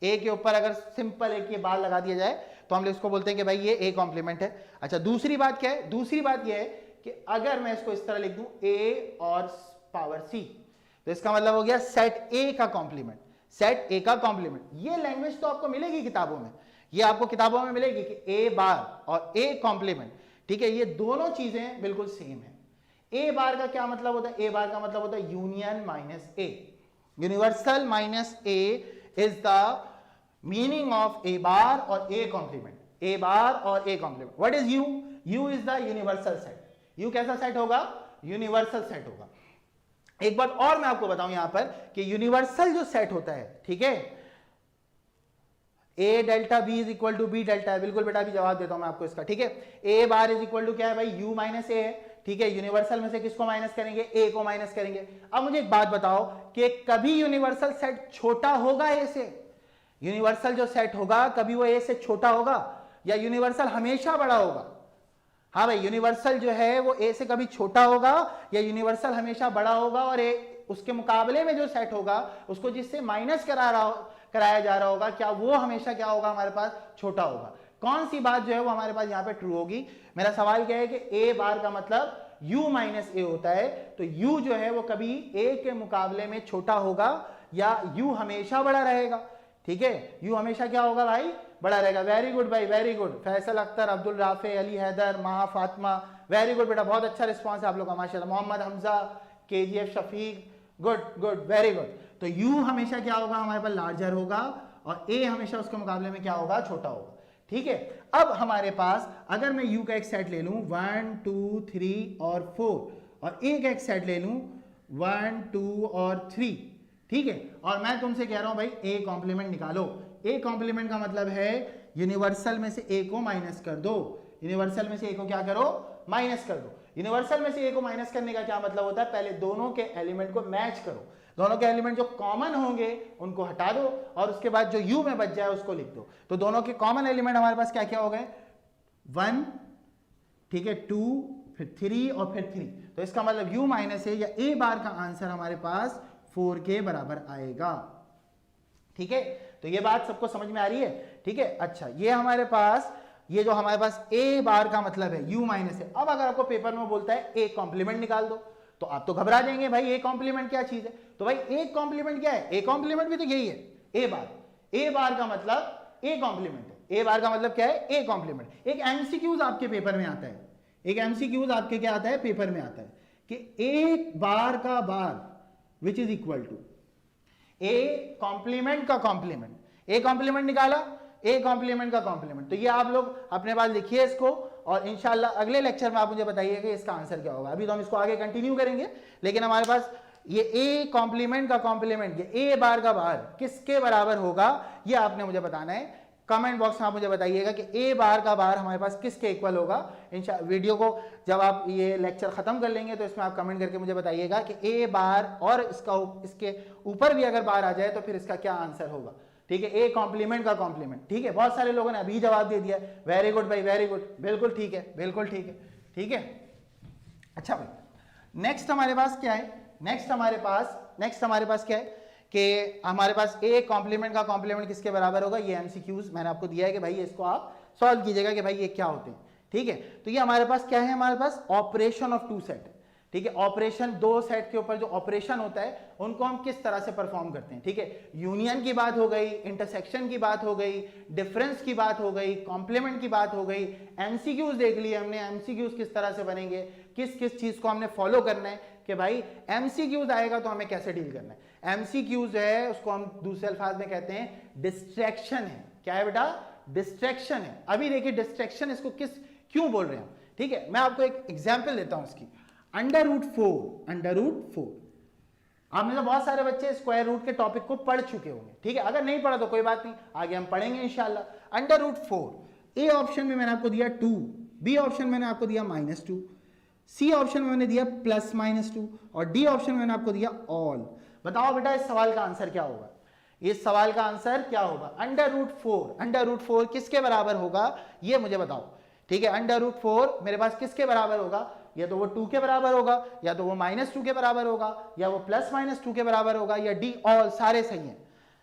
ए के ऊपर अगर सिंपल एक ये बार लगा दिया जाए तो हम लोग इसको बोलते हैं कि भाई ये ए कॉम्प्लीमेंट है। अच्छा दूसरी बात क्या है, दूसरी बात ये है कि अगर मैं इसको इस तरह लिख दूं ए और पावर सी, तो इसका मतलब हो गया सेट ए का कॉम्प्लीमेंट, सेट ए का कॉम्प्लीमेंट। ये लैंग्वेज तो आपको मिलेगी किताबों में, ये आपको किताबों में मिलेगी कि ए बार और ए कॉम्प्लीमेंट। ठीक है, ये दोनों चीजें बिल्कुल सेम है। ए बार का क्या मतलब होता है, ए बार का मतलब होता है union minus A, universal minus A is the meaning of A bar और ए कॉम्प्लीमेंट, ए बार और A complement. What is U, U is the universal set. U कैसा सेट होगा, यूनिवर्सल सेट होगा। एक बात और मैं आपको बताऊं यहां पर कि यूनिवर्सल जो सेट होता है, ठीक है, A delta B is equal to B delta है, बिल्कुल बेटा अभी जवाब देता हूं मैं आपको इसका। ठीक है, ए बार इज इक्वल टू क्या है भाई, यू माइनस ए है। ठीक है, यूनिवर्सल में से किसको माइनस करेंगे, ए को माइनस करेंगे। अब मुझे एक बात बताओ कि कभी यूनिवर्सल सेट छोटा होगा ए से, यूनिवर्सल जो सेट होगा कभी वो ए से छोटा होगा या यूनिवर्सल हमेशा बड़ा होगा। हाँ भाई, यूनिवर्सल जो है वो ए से कभी छोटा होगा या यूनिवर्सल हमेशा बड़ा होगा, और ए उसके मुकाबले में जो सेट होगा उसको जिससे माइनस कराया जा रहा होगा, क्या वो हमेशा क्या होगा हमारे पास, छोटा होगा। कौन सी बात जो है वो हमारे पास यहाँ पे ट्रू होगी। मेरा सवाल क्या है कि ए बार का मतलब u माइनस ए होता है, तो u जो है वो कभी a के मुकाबले में छोटा होगा या u हमेशा बड़ा रहेगा। ठीक है, u हमेशा क्या होगा भाई, बड़ा रहेगा। वेरी गुड भाई, very good. Faisal Akhtar, Abdul Rafe, Ali Haider, Maha Fatima, very good बेटा, बहुत अच्छा रिस्पॉन्स है आप लोग का माशाल्लाह। Mohammad Hamza, KGF Shafiq, good good, very good. तो u हमेशा क्या होगा हमारे पास, लार्जर होगा, और a हमेशा उसके मुकाबले में क्या होगा, छोटा होगा। ठीक है, अब हमारे पास अगर मैं u का एक सेट ले लूं 1 2 3 और 4, और a का एक सेट ले लूं 1 2 और 3, ठीक है, और मैं तुमसे कह रहा हूं भाई a कॉम्प्लीमेंट निकालो। a कॉम्प्लीमेंट का मतलब है यूनिवर्सल में से a को माइनस कर दो। यूनिवर्सल में से a को क्या करो, माइनस कर दो। यूनिवर्सल में से a को माइनस करने का क्या मतलब होता है, पहले दोनों के एलिमेंट को मैच करो, दोनों के एलिमेंट जो कॉमन होंगे उनको हटा दो, और उसके बाद जो u में बच जाए उसको लिख दो। तो दोनों के कॉमन एलिमेंट हमारे पास क्या क्या हो गए, 1, ठीक है, 2, फिर 3 और फिर 3। तो इसका मतलब u माइनस a या a बार का आंसर हमारे पास 4 के बराबर आएगा। ठीक है, तो ये बात सबको समझ में आ रही है। ठीक है, अच्छा, ये हमारे पास, ये जो हमारे पास a बार का मतलब है u माइनस a। अब अगर आपको पेपर में बोलता है a कॉम्प्लीमेंट निकाल दो, तो आप तो घबरा जाएंगे, भाई a कॉम्प्लीमेंट क्या चीज है। तो भाई a कॉम्प्लीमेंट क्या है, a कॉम्प्लीमेंट भी तो यही है, a बार का मतलब a कॉम्प्लीमेंट है। a बार का मतलब क्या है, a कॉम्प्लीमेंट। एक एमसीक्यूज आपके पेपर में आता है, एक एमसीक्यूज आपके क्या आता है, पेपर में आता है कि एक बार का bar which is equal to a complement का कॉम्प्लीमेंट। a कॉम्प्लीमेंट निकाला, a कॉम्प्लीमेंट का कॉम्प्लीमेंट। तो ये आप लोग अपने पास लिखिए इसको, और इंशाल्लाह अगले लेक्चर में आप मुझे बताइए कि इसका आंसर क्या होगा। अभी तो हम इसको आगे कंटिन्यू करेंगे, लेकिन हमारे पास ये a कॉम्प्लीमेंट का कॉम्प्लीमेंट, ये a बार का बार किसके बराबर होगा, ये आपने मुझे बताना है। कमेंट बॉक्स में आप मुझे बताइएगा कि a बार का बार हमारे पास किसके इक्वल होगा। वीडियो को जब आप ये लेक्चर खत्म कर लेंगे तो इसमें आप कमेंट करके मुझे बताइएगा कि a बार और इसके ऊपर भी अगर बार आ जाए तो फिर इसका क्या आंसर होगा। ठीक है, a कॉम्प्लीमेंट का कॉम्प्लीमेंट। ठीक है, बहुत सारे लोगों ने अभी जवाब दे दिया, वेरी गुड भाई, वेरी गुड, बिल्कुल ठीक है, बिल्कुल ठीक है। ठीक है, अच्छा भाई, नेक्स्ट हमारे पास क्या है, नेक्स्ट हमारे पास क्या है कि हमारे पास a कॉम्प्लीमेंट का कॉम्प्लीमेंट किसके बराबर होगा। ये एमसीक्यूज मैंने आपको दिया है कि भाई इसको आप सॉल्व कीजिएगा कि भाई ये क्या होते हैं। ठीक है, तो ये हमारे पास क्या है, हमारे पास ऑपरेशन ऑफ टू सेट। ठीक है, ऑपरेशन, दो सेट के ऊपर जो ऑपरेशन होता है उनको हम किस तरह से परफॉर्म करते हैं। ठीक है, यूनियन की बात हो गई, इंटरसेक्शन की बात हो गई, डिफरेंस की बात हो गई, कॉम्प्लीमेंट की बात हो गई, एमसीक्यूज देख लिए हमने, एमसीक्यूज किस तरह से बनेंगे, किस किस चीज को हमने फॉलो करना है कि भाई एमसीक्यूज आएगा तो हमें कैसे डील करना है। एमसीक्यूज है उसको हम दूसरे अल्फाज में कहते हैं डिस्ट्रैक्शन है। क्या है बेटा, डिस्ट्रैक्शन है। अभी देखिए डिस्ट्रैक्शन इसको क्यों बोल रहे हैं। ठीक है, मैं आपको एक एग्जांपल देता हूं इसकी। √4 आपने तो बहुत सारे बच्चे स्क्वायर रूट के टॉपिक को पढ़ चुके होंगे। ठीक है, अगर नहीं पढ़ा तो कोई बात नहीं, आगे हम पढ़ेंगे इंशाल्लाह। √4, ए ऑप्शन में मैंने आपको दिया 2, बी ऑप्शन में मैंने आपको दिया -2, सी ऑप्शन में मैंने दिया +-2, और डी ऑप्शन में मैंने आपको दिया ऑल। बताओ बेटा इस सवाल का आंसर क्या होगा, इस सवाल का आंसर क्या होगा। √4 किसके बराबर होगा ये मुझे बताओ। ठीक है, √4 मेरे पास किसके बराबर होगा, या तो वो 2 के बराबर होगा, या तो वो -2 के बराबर होगा, या वो +-2 के बराबर होगा, या डी ऑल, सारे सही हैं।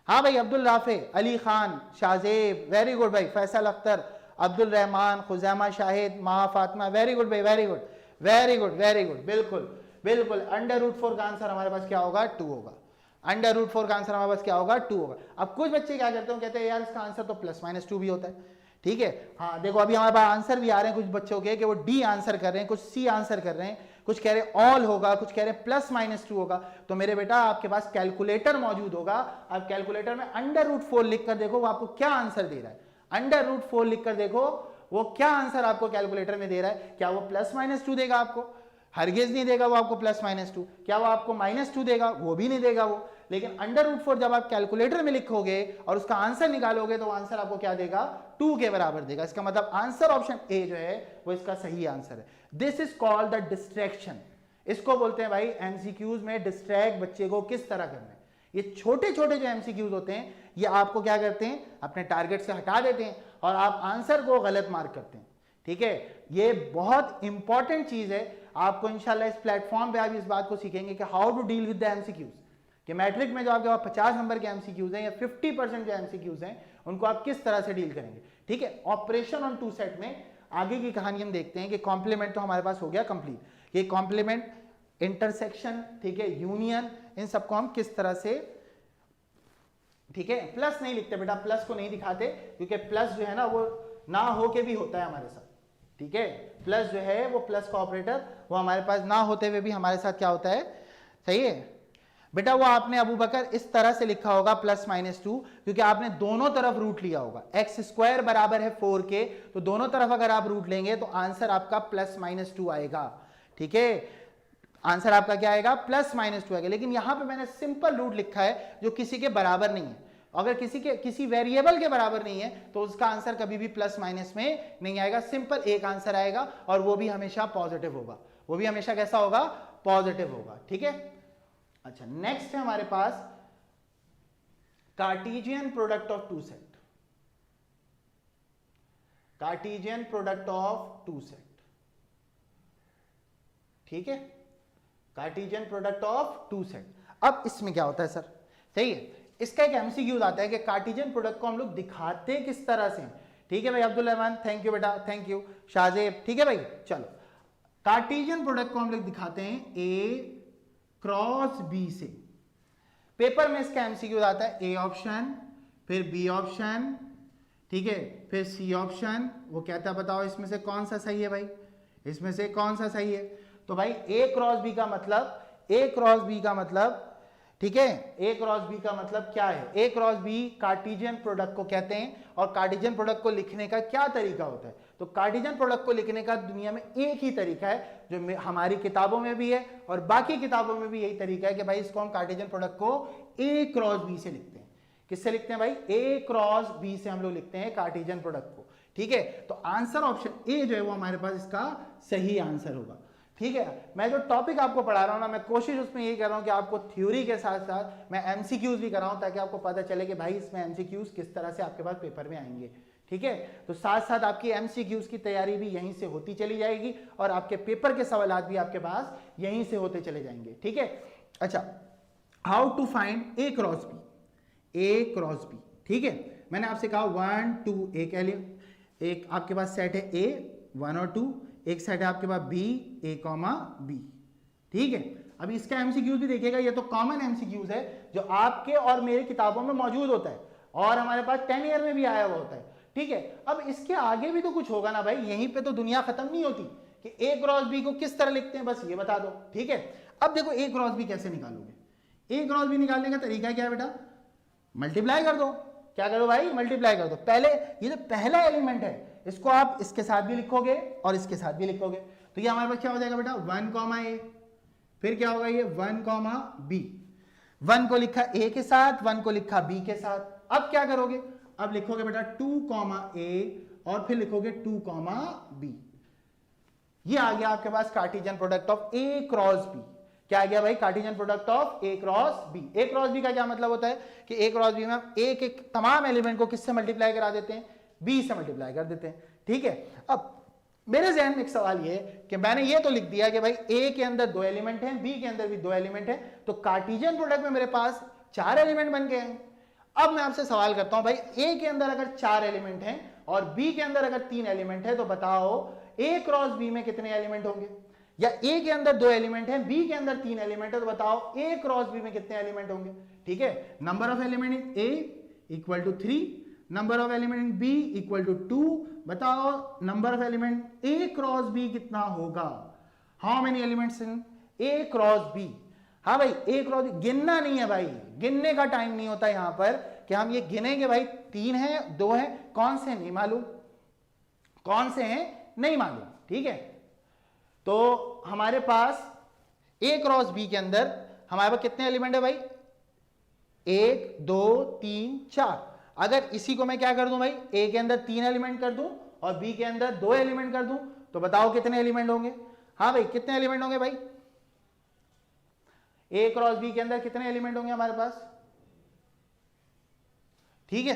हाँ भाई, अब्दुल राफे, अली खान, शाहजेब, वेरी गुड भाई, फैसल अख्तर, अब्दुल रहमान, खुजैमा शाहिद, महा फातिमा, वेरी गुड भाई, very good, very good, very good, बिल्कुल बिल्कुल। √4 का आंसर हमारे पास क्या होगा, 2 होगा। √4 का आंसर हमारे पास क्या होगा, 2 होगा। अब कुछ बच्चे क्या करते हैं, कहते हैं यार इसका आंसर तो +-2 भी होता है। ठीक है, हाँ देखो अभी हमारे पास आंसर भी आ रहे हैं कुछ बच्चों के कि वो डी आंसर कर रहे हैं, कुछ सी आंसर कर रहे हैं, कुछ कह रहे हैं ऑल होगा, कुछ कह रहे हैं +-2 होगा। तो मेरे बेटा आपके पास कैलकुलेटर मौजूद होगा, आप कैलकुलेटर में √4 लिख कर देखो वो आपको क्या आंसर दे रहा है। √4 लिख कर देखो वो क्या आंसर आपको कैलकुलेटर में दे रहा है। क्या वो +-2 देगा आपको, हरगिज नहीं देगा वो आपको +-2। क्या वो आपको -2 देगा, वो भी नहीं देगा वो। लेकिन √4 जब आप कैलकुलेटर में लिखोगे और उसका आंसर निकालोगे तो आंसर आपको क्या देगा, 2 के बराबर देगा। इसका मतलब आंसर ऑप्शन ए जो है वो इसका सही आंसर है। This is called the distraction. इसको बोलते हैं भाई एमसीक्यूज में डिस्ट्रैक्ट बच्चे को किस तरह करना है। ये छोटे छोटे जो एमसीक्यूज होते हैं ये आपको क्या करते हैं, अपने टारगेट से हटा देते हैं और आप आंसर को गलत मार्क करते हैं। ठीक है, ये बहुत इंपॉर्टेंट चीज है। आपको इंशाल्लाह इस प्लेटफॉर्म पे आप इस बात को सीखेंगे कि how to deal with the MCQs, कि मैट्रिक में जो आपके पास 50 नंबर के एमसीक्यूज हैं या 50% जो एमसीक्यूज हैं उनको आप किस तरह से डील करेंगे। ठीक है, ऑपरेशन ऑन टू सेट में आगे की कहानी हम देखते हैं कि कॉम्प्लीमेंट तो हमारे पास हो गया कंप्लीट। ये कॉम्प्लीमेंट, इंटरसेक्शन, ठीक है, यूनियन, इन सबको हम किस तरह से ठीक है, प्लस नहीं लिखते बेटा, प्लस को नहीं दिखाते, क्योंकि प्लस जो है ना वो ना हो के भी होता है हमारे साथ, ठीक है। प्लस जो है वो प्लस का ऑपरेटर वो हमारे पास ना होते हुए भी हमारे साथ क्या होता है, सही है बेटा। वो आपने अबू बकर इस तरह से लिखा होगा +-2, क्योंकि आपने दोनों तरफ रूट लिया होगा। x² बराबर है 4k, तो दोनों तरफ अगर आप रूट लेंगे तो आंसर आपका +-2 आएगा, ठीक है। आंसर आपका क्या आएगा, +-2 आएगा। लेकिन यहां पे मैंने सिंपल रूट लिखा है जो किसी के बराबर नहीं है। अगर किसी वेरिएबल के बराबर नहीं है तो उसका आंसर कभी भी प्लस माइनस में नहीं आएगा, सिंपल एक आंसर आएगा, और वो भी हमेशा पॉजिटिव होगा। वो भी हमेशा कैसा होगा, पॉजिटिव होगा, ठीक है। अच्छा, नेक्स्ट है हमारे पास Cartesian product of two set. Cartesian product of two set, ठीक है, Cartesian product of two set. अब इसमें क्या होता है सर, सही है, इसका एक एमसीक्यू आता है कि कार्टेशियन प्रोडक्ट को हम लोग दिखाते किस तरह से, ठीक है भाई अब्दुल रहमान, थैंक यू बेटा, थैंक यू शाहजेब, ठीक है भाई। चलो, कार्टेशियन प्रोडक्ट को हम लोग दिखाते हैं A क्रॉस B से। पेपर में इसका एमसीक्यू आता है A ऑप्शन, फिर B ऑप्शन, ठीक है, फिर C ऑप्शन। वो कहता है बताओ इसमें से कौन सा सही है भाई, इसमें से कौन सा सही है। तो भाई A क्रॉस B का मतलब, A क्रॉस B का मतलब, ठीक है, A क्रॉस B का मतलब क्या है, A cross B Cartesian product को कहते हैं। और कार्टेशियन प्रोडक्ट को लिखने का क्या तरीका होता है, तो कार्टेशियन प्रोडक्ट को लिखने का दुनिया में एक ही तरीका है, जो हमारी किताबों में भी है और बाकी किताबों में भी यही तरीका है कि भाई इसको हम कार्टेशियन प्रोडक्ट को A क्रॉस B से लिखते हैं। किससे लिखते हैं भाई, A क्रॉस B से हम लोग लिखते हैं कार्टेशियन प्रोडक्ट को, ठीक है। तो आंसर ऑप्शन ए जो है वो हमारे पास इसका सही आंसर होगा, ठीक है। मैं जो टॉपिक आपको पढ़ा रहा हूं ना, मैं कोशिश उसमें यही कर रहा हूं कि आपको थ्योरी के साथ साथ मैं एमसीक्यूज भी कर रहा हूं, ताकि आपको पता चले कि भाई इसमें एमसीक्यूज किस तरह से आपके पास पेपर में आएंगे, ठीक है। तो साथ साथ आपकी एमसीक्यूज की तैयारी भी यहीं से होती चली जाएगी और आपके पेपर के सवाल भी आपके पास यहीं से होते चले जाएंगे, ठीक है। अच्छा, how to find A cross B, A cross B, ठीक है। मैंने आपसे कहा 1 2, एक आपके पास सेट है A 1 और 2, एक सेट है आपके पास B A, B, ठीक है। अभी इसका एमसीक्यूज भी देखिएगा, ये तो कॉमन एमसीक्यूज है जो आपके और मेरे किताबों में मौजूद होता है और हमारे पास 10 ईयर में भी आया हुआ होता है, ठीक है। अब इसके आगे भी तो कुछ होगा ना भाई, यहीं पे तो दुनिया खत्म नहीं होती कि A क्रॉस B को किस तरह लिखते हैं, बस ये बता दो, ठीक है। अब देखो A क्रॉस B कैसे निकालोगे, A क्रॉस B निकालने का तरीका क्या है बेटा, मल्टीप्लाई कर दो। क्या करो भाई, मल्टीप्लाई कर दो। पहले ये जो पहला एलिमेंट है इसको आप इसके साथ भी लिखोगे और इसके साथ भी लिखोगे, तो ये हमारे पास क्या हो जाएगा बेटा 1, A, फिर क्या होगा ये 1, B। 1 को लिखा A के साथ, 1 को लिखा B के साथ। अब क्या करोगे, अब लिखोगे बेटा 2, A और फिर लिखोगे 2, B। ये आ गया आपके पास Cartesian product of A cross B। क्या आ गया भाई, Cartesian product of A cross B। A cross B का क्या मतलब होता है कि A क्रॉस B में हम A के तमाम एलिमेंट को किससे मल्टीप्लाई करा देते हैं, B से मल्टीप्लाई कर देते हैं, ठीक है। अब मेरे जहन में एक सवाल ये है कि मैंने ये तो लिख दिया कि भाई A के अंदर 2 एलिमेंट हैं, B के अंदर भी 2 एलिमेंट हैं, तो कार्टेशियन प्रोडक्ट में मेरे पास 4 एलिमेंट बन गए हैं। अब मैं आपसे सवाल करता हूं भाई, A के अंदर अगर 4 एलिमेंट हैं और B के अंदर अगर 3 एलिमेंट है, तो बताओ A क्रॉस B में कितने एलिमेंट होंगे। या A के अंदर 2 एलिमेंट हैं, B के अंदर 3 एलिमेंट है, तो बताओ A क्रॉस B में कितने एलिमेंट होंगे, ठीक है। Number of element in A equal to 3, number of element in B equal to 2। बताओ number of element A cross B कितना होगा, how many elements in A cross B। हाँ भाई, A क्रॉस B गिनना नहीं है भाई, गिनने का टाइम नहीं होता यहां पर कि हम ये गिनेंगे भाई 3 है 2 है, कौन से नहीं मालूम, कौन से हैं नहीं मालूम, ठीक है। तो हमारे पास A क्रॉस B के अंदर हमारे पास कितने एलिमेंट है भाई, 1 2 3 4। अगर इसी को मैं क्या कर दूं भाई, A के अंदर 3 एलिमेंट कर दूं और B के अंदर 2 एलिमेंट कर दूं, तो बताओ कितने एलिमेंट होंगे। हाँ भाई, कितने एलिमेंट होंगे भाई, A क्रॉस B के अंदर कितने एलिमेंट होंगे हमारे पास, ठीक है।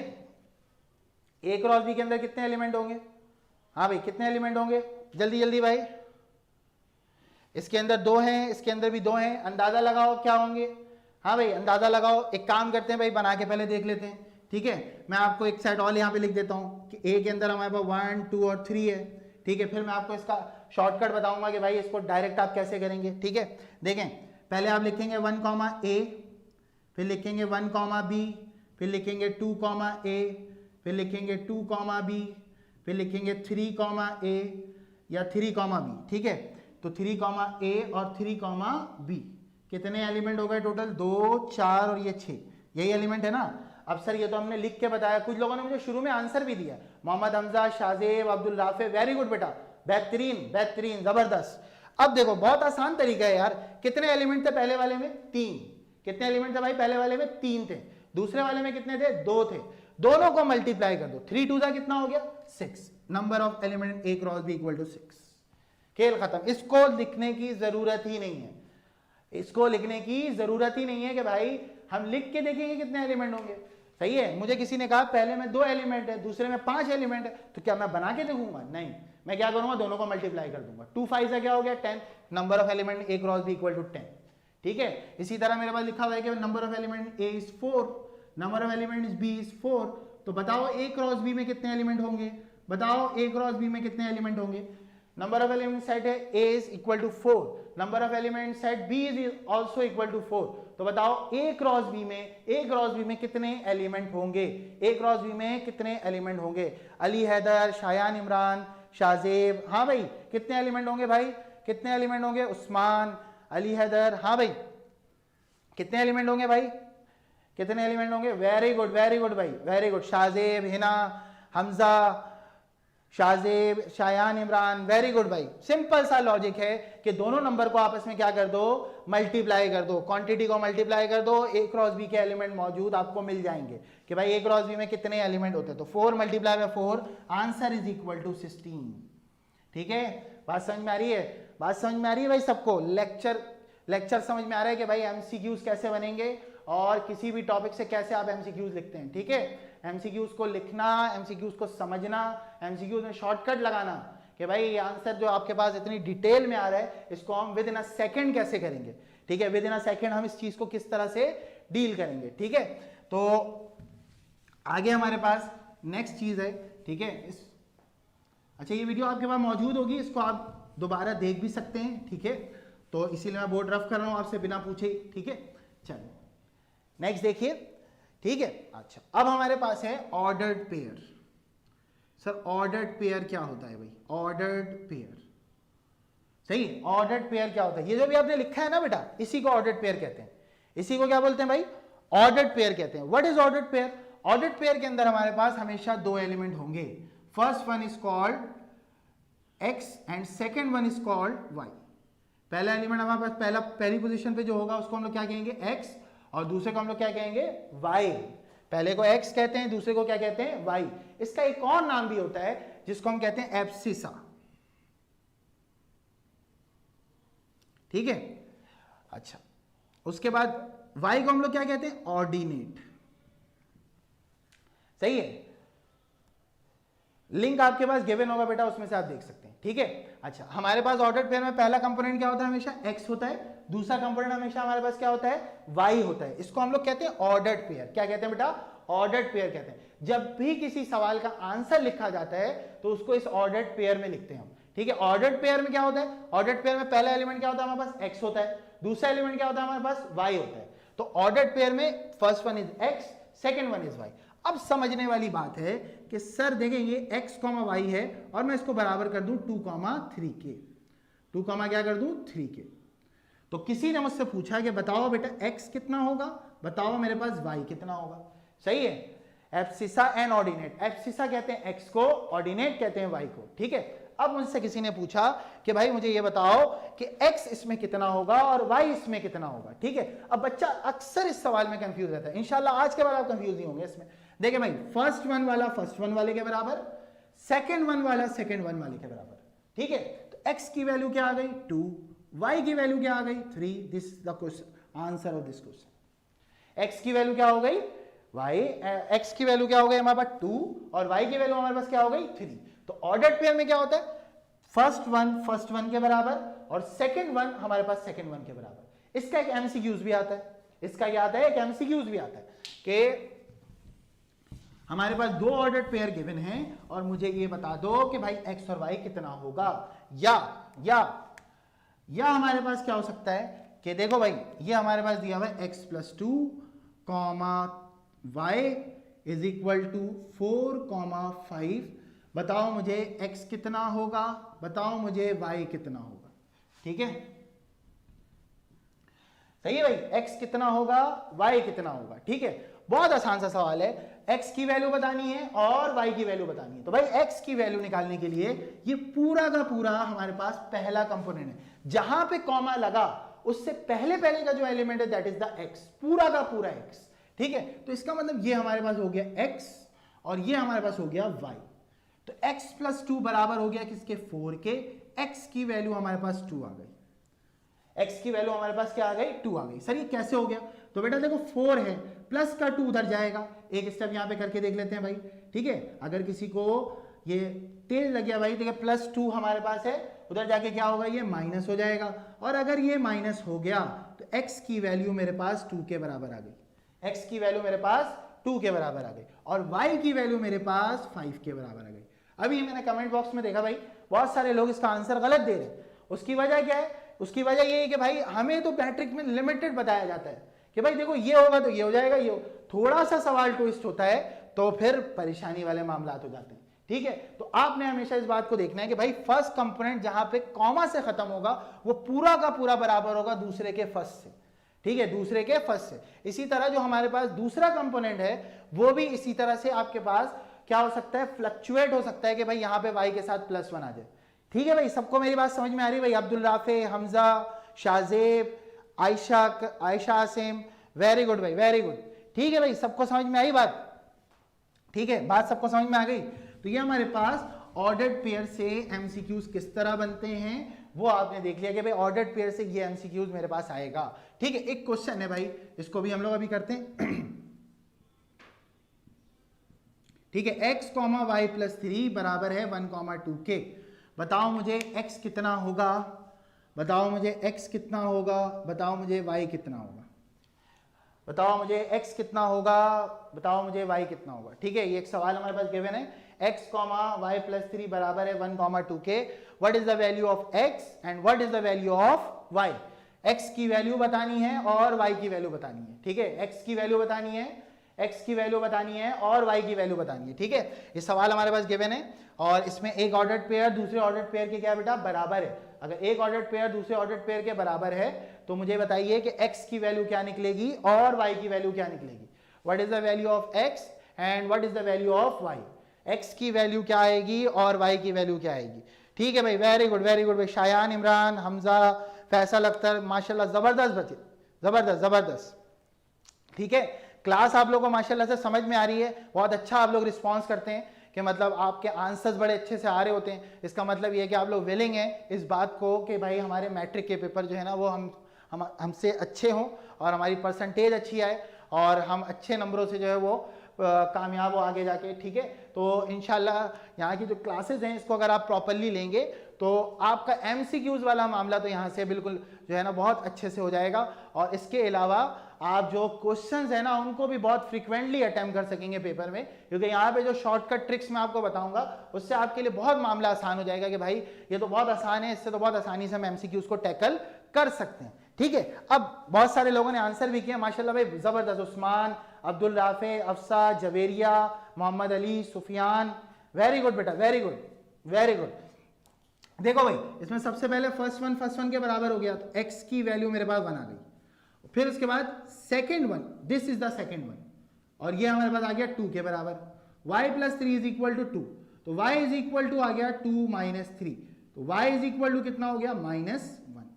A क्रॉस B के अंदर कितने एलिमेंट होंगे, हाँ भाई कितने एलिमेंट होंगे, जल्दी जल्दी भाई। इसके अंदर 2 हैं, इसके अंदर भी 2 हैं, अंदाजा लगाओ क्या होंगे। हाँ भाई अंदाजा लगाओ। एक काम करते हैं भाई, बना के पहले देख लेते हैं, ठीक है। मैं आपको एक सेट और यहाँ पे लिख देता हूँ कि A के अंदर हमारे पास 1 2 और 3 है, ठीक है। फिर मैं आपको इसका शॉर्टकट बताऊंगा कि भाई इसको डायरेक्ट आप कैसे करेंगे, ठीक है। देखें, पहले आप लिखेंगे 1, A, फिर लिखेंगे 1, B, फिर लिखेंगे 2 कॉमा ए, फिर लिखेंगे 2 कॉमा बी, फिर लिखेंगे 3 कॉमा ए या 3 कॉमा बी, ठीक है। तो 3 कॉमा ए और 3 कॉमा बी, कितने एलिमेंट हो गए टोटल? 2, 4 और ये 6, यही एलिमेंट है ना। अब सर ये तो हमने लिख के बताया, कुछ लोगों ने मुझे शुरू में आंसर भी दिया, मोहम्मद हमजा, शाहजेब, अब्दुल राफे, वेरी गुड बेटा, बेहतरीन बेहतरीन जबरदस्त। अब देखो बहुत आसान तरीका है यार, कितने एलिमेंट थे पहले वाले में? 3। कितने एलिमेंट थे भाई पहले वाले में? 3 थे। दूसरे वाले में कितने थे? 2 थे। दोनों को मल्टीप्लाई कर दो, 3 2 कितना हो गया? 6। Number of element A cross B equal to 6। खेल खत्म। इसको लिखने की जरूरत ही नहीं है, इसको लिखने की जरूरत ही नहीं है कि भाई हम लिख के देखेंगे कितने एलिमेंट होंगे। सही है। मुझे किसी ने कहा पहले में 2 एलिमेंट है, दूसरे में 5 एलिमेंट है, तो क्या मैं बना के देखूंगा? नहीं, मैं क्या करूंगा? दोनों को मल्टीप्लाई कर दूंगा। 2 5 से क्या हो गया? 10। Number of element A cross B equal to 10। ठीक है। इसी तरह मेरे पास लिखा हुआ है कि number of element A is 4, number of element B is 4। तो बताओ ए क्रॉस बी में कितने एलिमेंट होंगे? बताओ ए क्रॉस बी में कितने एलिमेंट होंगे? नंबर ऑफ एलिमेंट सेट है A is equal to 4, number of element set B is also equal to 4। तो बताओ ए क्रॉस बी में कितने एलिमेंट होंगे? ए क्रॉस बी में कितने एलिमेंट होंगे? अली हैदर, शायान इमरान, शाहजेब, हाँ भाई कितने एलिमेंट होंगे भाई? कितने एलिमेंट होंगे? उस्मान, अली हैदर, हाँ भाई कितने एलिमेंट होंगे भाई? कितने एलिमेंट होंगे? वेरी गुड भाई, very good. Shahzeb, Hina, Hamza, Shahzeb, Shayan Imran, very good भाई। सिंपल सा लॉजिक है कि दोनों नंबर को आपस में क्या कर दो? मल्टीप्लाई कर दो, क्वांटिटी को मल्टीप्लाई कर दो, ए क्रॉस बी के एलिमेंट मौजूद आपको मिल जाएंगे कि भाई ए क्रॉस बी में कितने एलिमेंट होते हैं। तो 4 multiply by 4, answer is equal to 16। ठीक है, बात समझ में आ रही है? बात समझ में आ रही है भाई सबको? लेक्चर समझ में आ रहा है कि भाई एमसीक्यूज कैसे बनेंगे और किसी भी टॉपिक से कैसे आप एमसीक्यूज लिखते हैं। ठीक है, एमसीक्यूज को लिखना, एमसीक्यूज को समझना, एमसीक्यूज में शॉर्टकट लगाना कि भाई ये आंसर जो आपके पास इतनी डिटेल में आ रहा है इसको हम विद इन अ सेकंड कैसे करेंगे। ठीक है, विद इन अ सेकंड हम इस चीज को किस तरह से डील करेंगे। ठीक है, तो आगे हमारे पास नेक्स्ट चीज है। ठीक है, अच्छा ये वीडियो आपके पास मौजूद होगी, इसको आप दोबारा देख भी सकते हैं। ठीक है, तो इसीलिए मैं बोर्ड रफ कर रहा हूं आपसे बिना पूछे। ठीक है, चलो नेक्स्ट देखिए। ठीक है, अच्छा अब हमारे पास है ordered pair. Sir ordered pair क्या होता है भाई? ऑर्डर्ड पेयर, सही है। ऑर्डर्ड पेयर क्या होता है? ये जो भी आपने लिखा है ना बेटा, इसी को ऑर्डर्ड पेयर कहते हैं। इसी को क्या बोलते हैं भाई? ऑर्डर्ड पेयर कहते हैं। What is ordered pair? Ordered pair के अंदर हमारे पास हमेशा 2 एलिमेंट होंगे। First one is called X and second one is called Y. पहला एलिमेंट हमारे पास पहली पोजीशन पे जो होगा उसको हम लोग क्या कहेंगे? एक्स, और दूसरे को हम लोग क्या कहेंगे? वाई। पहले को एक्स कहते हैं, दूसरे को क्या कहते हैं? वाई। इसका एक और नाम भी होता है जिसको हम कहते हैं एब्सिसा। ठीक है, अच्छा उसके बाद वाई को हम लोग क्या कहते हैं? ऑर्डिनेट। सही है, लिंक आपके पास गिवन होगा बेटा, उसमें से आप देख सकते हैं। ठीक है, अच्छा हमारे पास ऑर्डर्ड पेयर में पहला कंपोनेंट क्या होता है? हमेशा एक्स होता है। दूसरा कंपोनेंट हमेशा हमारे पास क्या होता है? वाई होता है। इसको हम लोग कहते हैं ऑर्डर्ड पेयर। क्या कहते हैं बेटा? ऑर्डर्ड पेयर कहते हैं। जब भी किसी सवाल का आंसर लिखा जाता है तो उसको इस ऑर्डर्ड पेयर में लिखते हैं हम। ठीक है, ऑर्डर्ड पेयर में क्या होता है? ऑर्डर्ड पेयर में पहला एलिमेंट क्या होता है? हमारे पास एक्स होता है। दूसरा एलिमेंट क्या होता है? हमारे पास वाई होता है। तो ऑर्डर्ड पेयर में first one is X, second one is Y. अब समझने वाली बात है कि सर देखेंगे x, y है और मैं इसको बराबर कर दूं 2, 3 के। 2, क्या कर दूं? 3 के। तो किसी ने मुझसे पूछा कि बताओ बेटा x कितना होगा, बताओ मेरे पास y कितना होगा। सही है, एब्सिसा एंड ऑर्डिनेट। एब्सिसा कहते हैं x को, ऑर्डिनेट कहते हैं y को। ठीक है, अब मुझसे किसी ने पूछा कि भाई मुझे ये बताओ कि x इसमें कितना होगा और y इसमें कितना होगा। ठीक है, अब बच्चा अक्सर इस सवाल में कंफ्यूज रहता है। इंशाल्लाह आज के बाद आप कंफ्यूज नहीं होंगे इसमें। देखिए भाई, फर्स्ट वन वाला फर्स्ट वन वाले के बराबर, सेकंड वन वाला सेकंड वन वाले के बराबर। ठीक है, तो x की वैल्यू क्या आ गई? 2, y की वैल्यू क्या आ गई? 3। This is the question, answer of this question. x की वैल्यू क्या हो गई? x की वैल्यू क्या हो गई हमारे पास? 2, और y की वैल्यू हमारे पास क्या हो गई? 3। तो ऑर्डर्ड पेयर में क्या होता है? फर्स्ट वन के बराबर और सेकंड वन हमारे पास सेकंड वन के बराबर। इसका एक एमसीक्यूज भी आता है। इसका क्या आता है? एक एमसीक्यूज भी आता है कि हमारे पास 2 ऑर्डर्ड पेयर गिवन हैं और मुझे ये बता दो कि भाई x और y कितना होगा। या हमारे पास क्या हो सकता है कि देखो भाई, ये हमारे पास दिया हुआ है x + 2, y is equal to 4,5। बताओ मुझे x कितना होगा, बताओ मुझे y कितना होगा। ठीक है, सही है भाई, x कितना होगा, y कितना होगा। ठीक है, बहुत आसान सा सवाल है, x की वैल्यू बतानी है और y की वैल्यू बतानी है। तो भाई x की वैल्यू निकालने के लिए ये पूरा का पूरा हमारे पास पहला कंपोनेंट है, जहां पे कॉमा लगा उससे पहले पहले का जो एलिमेंट है दैट इज द x, पूरा का पूरा x। ठीक है, तो इसका मतलब ये हमारे पास हो गया x और ये हमारे पास हो गया y। तो x प्लस 2 बराबर हो गया किसके, 4 के। x की वैल्यू हमारे पास 2 आ गई, x की वैल्यू हमारे पास क्या आ गई, 2 आ गई। सर ये कैसे हो गया, तो बेटा देखो 4 है, प्लस का 2 उधर जाएगा, एक स्टेप यहां पे करके देख लेते हैं भाई। ठीक है, अगर किसी को ये तेज लग गया भाई, देखिए प्लस 2 हमारे पास है, उधर जाके क्या होगा, ये माइनस हो जाएगा, और अगर ये माइनस हो गया तो x की वैल्यू मेरे पास 2 के बराबर आ गई, x की वैल्यू मेरे पास 2 के बराबर आ गई, और y की वैल्यू मेरे पास 5 के बराबर आ गई। अभी मैंने कमेंट बॉक्स में देखा भाई बहुत सारे लोग इसका आंसर गलत दे रहे हैं। उसकी वजह क्या है, उसकी वजह ये है कि भाई हमें तो मैट्रिक में लिमिटेड बताया जाता है कि भाई देखो ये होगा तो ये हो जाएगा, ये थोड़ा सा सवाल ट्विस्ट होता है तो फिर परेशानी वाले मामला हो जाते हैं। ठीक है, तो आपने हमेशा इस बात को देखना है कि भाई फर्स्ट कंपोनेंट जहां पे कॉमा से खत्म होगा वो पूरा का पूरा बराबर होगा दूसरे के फर्स्ट से। ठीक है, दूसरे के फर्स्ट से। इसी तरह जो हमारे पास दूसरा कंपोनेंट है वो भी इसी तरह से आपके पास क्या हो सकता है, फ्लक्चुएट हो सकता है कि भाई यहां पे y के साथ +1 आ जाए। ठीक है भाई, सबको मेरी बात समझ में आ रही है भाई, Abdul Rafe, Hamza, Shahzeb, Ayesha Asim, very good भाई, वेरी गुड। ठीक है भाई, सबको समझ में आई बात, ठीक है, बात सबको समझ में आ गई। तो ये हमारे पास ऑर्डर्ड पेयर से एमसीक्यूज किस तरह बनते हैं वो आपने देख लिया कि भाई ऑर्डर्ड पेयर से ये एमसीक्यूज मेरे पास आएगा। ठीक है, एक क्वेश्चन है भाई, इसको भी हम लोग अभी करते हैं। ठीक है, x, y प्लस 3 बराबर है 1, 2 के। बताओ मुझे x कितना होगा, बताओ मुझे x कितना होगा, बताओ मुझे y कितना होगा, बताओ मुझे x कितना होगा, बताओ मुझे y कितना होगा। ठीक है, ये एक सवाल हमारे पास गिवन है, x, y प्लस 3 बराबर है 1, 2 के। What is the value of x and what is the value of y। x की वैल्यू बतानी है और y की वैल्यू बतानी है। ठीक है, x की वैल्यू बतानी है, x की वैल्यू बतानी है और y की वैल्यू बतानी है। ठीक है, ये सवाल हमारे पास गिवन है और इसमें एक ऑर्डर्ड पेयर दूसरे ऑर्डर्ड पेयर के क्या बेटा बराबर है। अगर एक ऑर्डर्ड पेयर दूसरे ऑर्डर्ड पेयर के बराबर है तो मुझे बताइए कि x की वैल्यू क्या निकलेगी और y की वैल्यू क्या निकलेगी। What is the value of x and what is the value of y। x की वैल्यू क्या आएगी और y की वैल्यू क्या आएगी। ठीक है भाई, वेरी गुड भाई। शायान इमरान, हमजा, फैसल अख्तर, माशाल्लाह जबरदस्त बच्चे, जबरदस्त जबरदस्त। ठीक है, क्लास आप लोगों को माशाल्लाह से समझ में आ रही है, बहुत अच्छा आप लोग रिस्पॉन्स करते हैं कि मतलब आपके आंसर्स बड़े अच्छे से आ रहे होते हैं। इसका मतलब ये है कि आप लोग विलिंग हैं इस बात को कि भाई हमारे मैट्रिक के पेपर जो है ना वो हमसे अच्छे हों और हमारी परसेंटेज अच्छी आए और हम अच्छे नंबरों से जो है वो कामयाब हो आगे जाके। ठीक है, तो इंशाल्लाह यहाँ की जो क्लासेस हैं इसको अगर आप प्रॉपरली लेंगे तो आपका एमसीक्यूज वाला मामला तो यहाँ से बिल्कुल जो है ना बहुत अच्छे से हो जाएगा। और इसके अलावा आप जो क्वेश्चंस है ना उनको भी बहुत फ्रीक्वेंटली अटेम्प्ट कर सकेंगे पेपर में, क्योंकि यहाँ पे जो शॉर्टकट ट्रिक्स मैं आपको बताऊंगा उससे आपके लिए बहुत मामला आसान हो जाएगा कि भाई ये तो बहुत आसान है, इससे तो बहुत आसानी से हम एमसीक्यूज को टैकल कर सकते हैं। ठीक है, अब बहुत सारे लोगों ने आंसर भी किया माशाल्लाह भाई, जबरदस्त। Usman, Abdul Rafe, अफसा, Javeria, Mohammad Ali, Sufiyan, very good बेटा, वेरी गुड वेरी गुड। देखो भाई, इसमें सबसे पहले फर्स्ट वन के बराबर हो गया तो x की वैल्यू मेरे पास 1 आ गई। फिर उसके बाद second one, this is the second one, और ये हमारे पास आ गया 2 के बराबर। y plus 3 is equal to 2, तो y इज इक्वल टू आ गया 2 माइनस 3, तो y इज इक्वल टू कितना हो गया -1।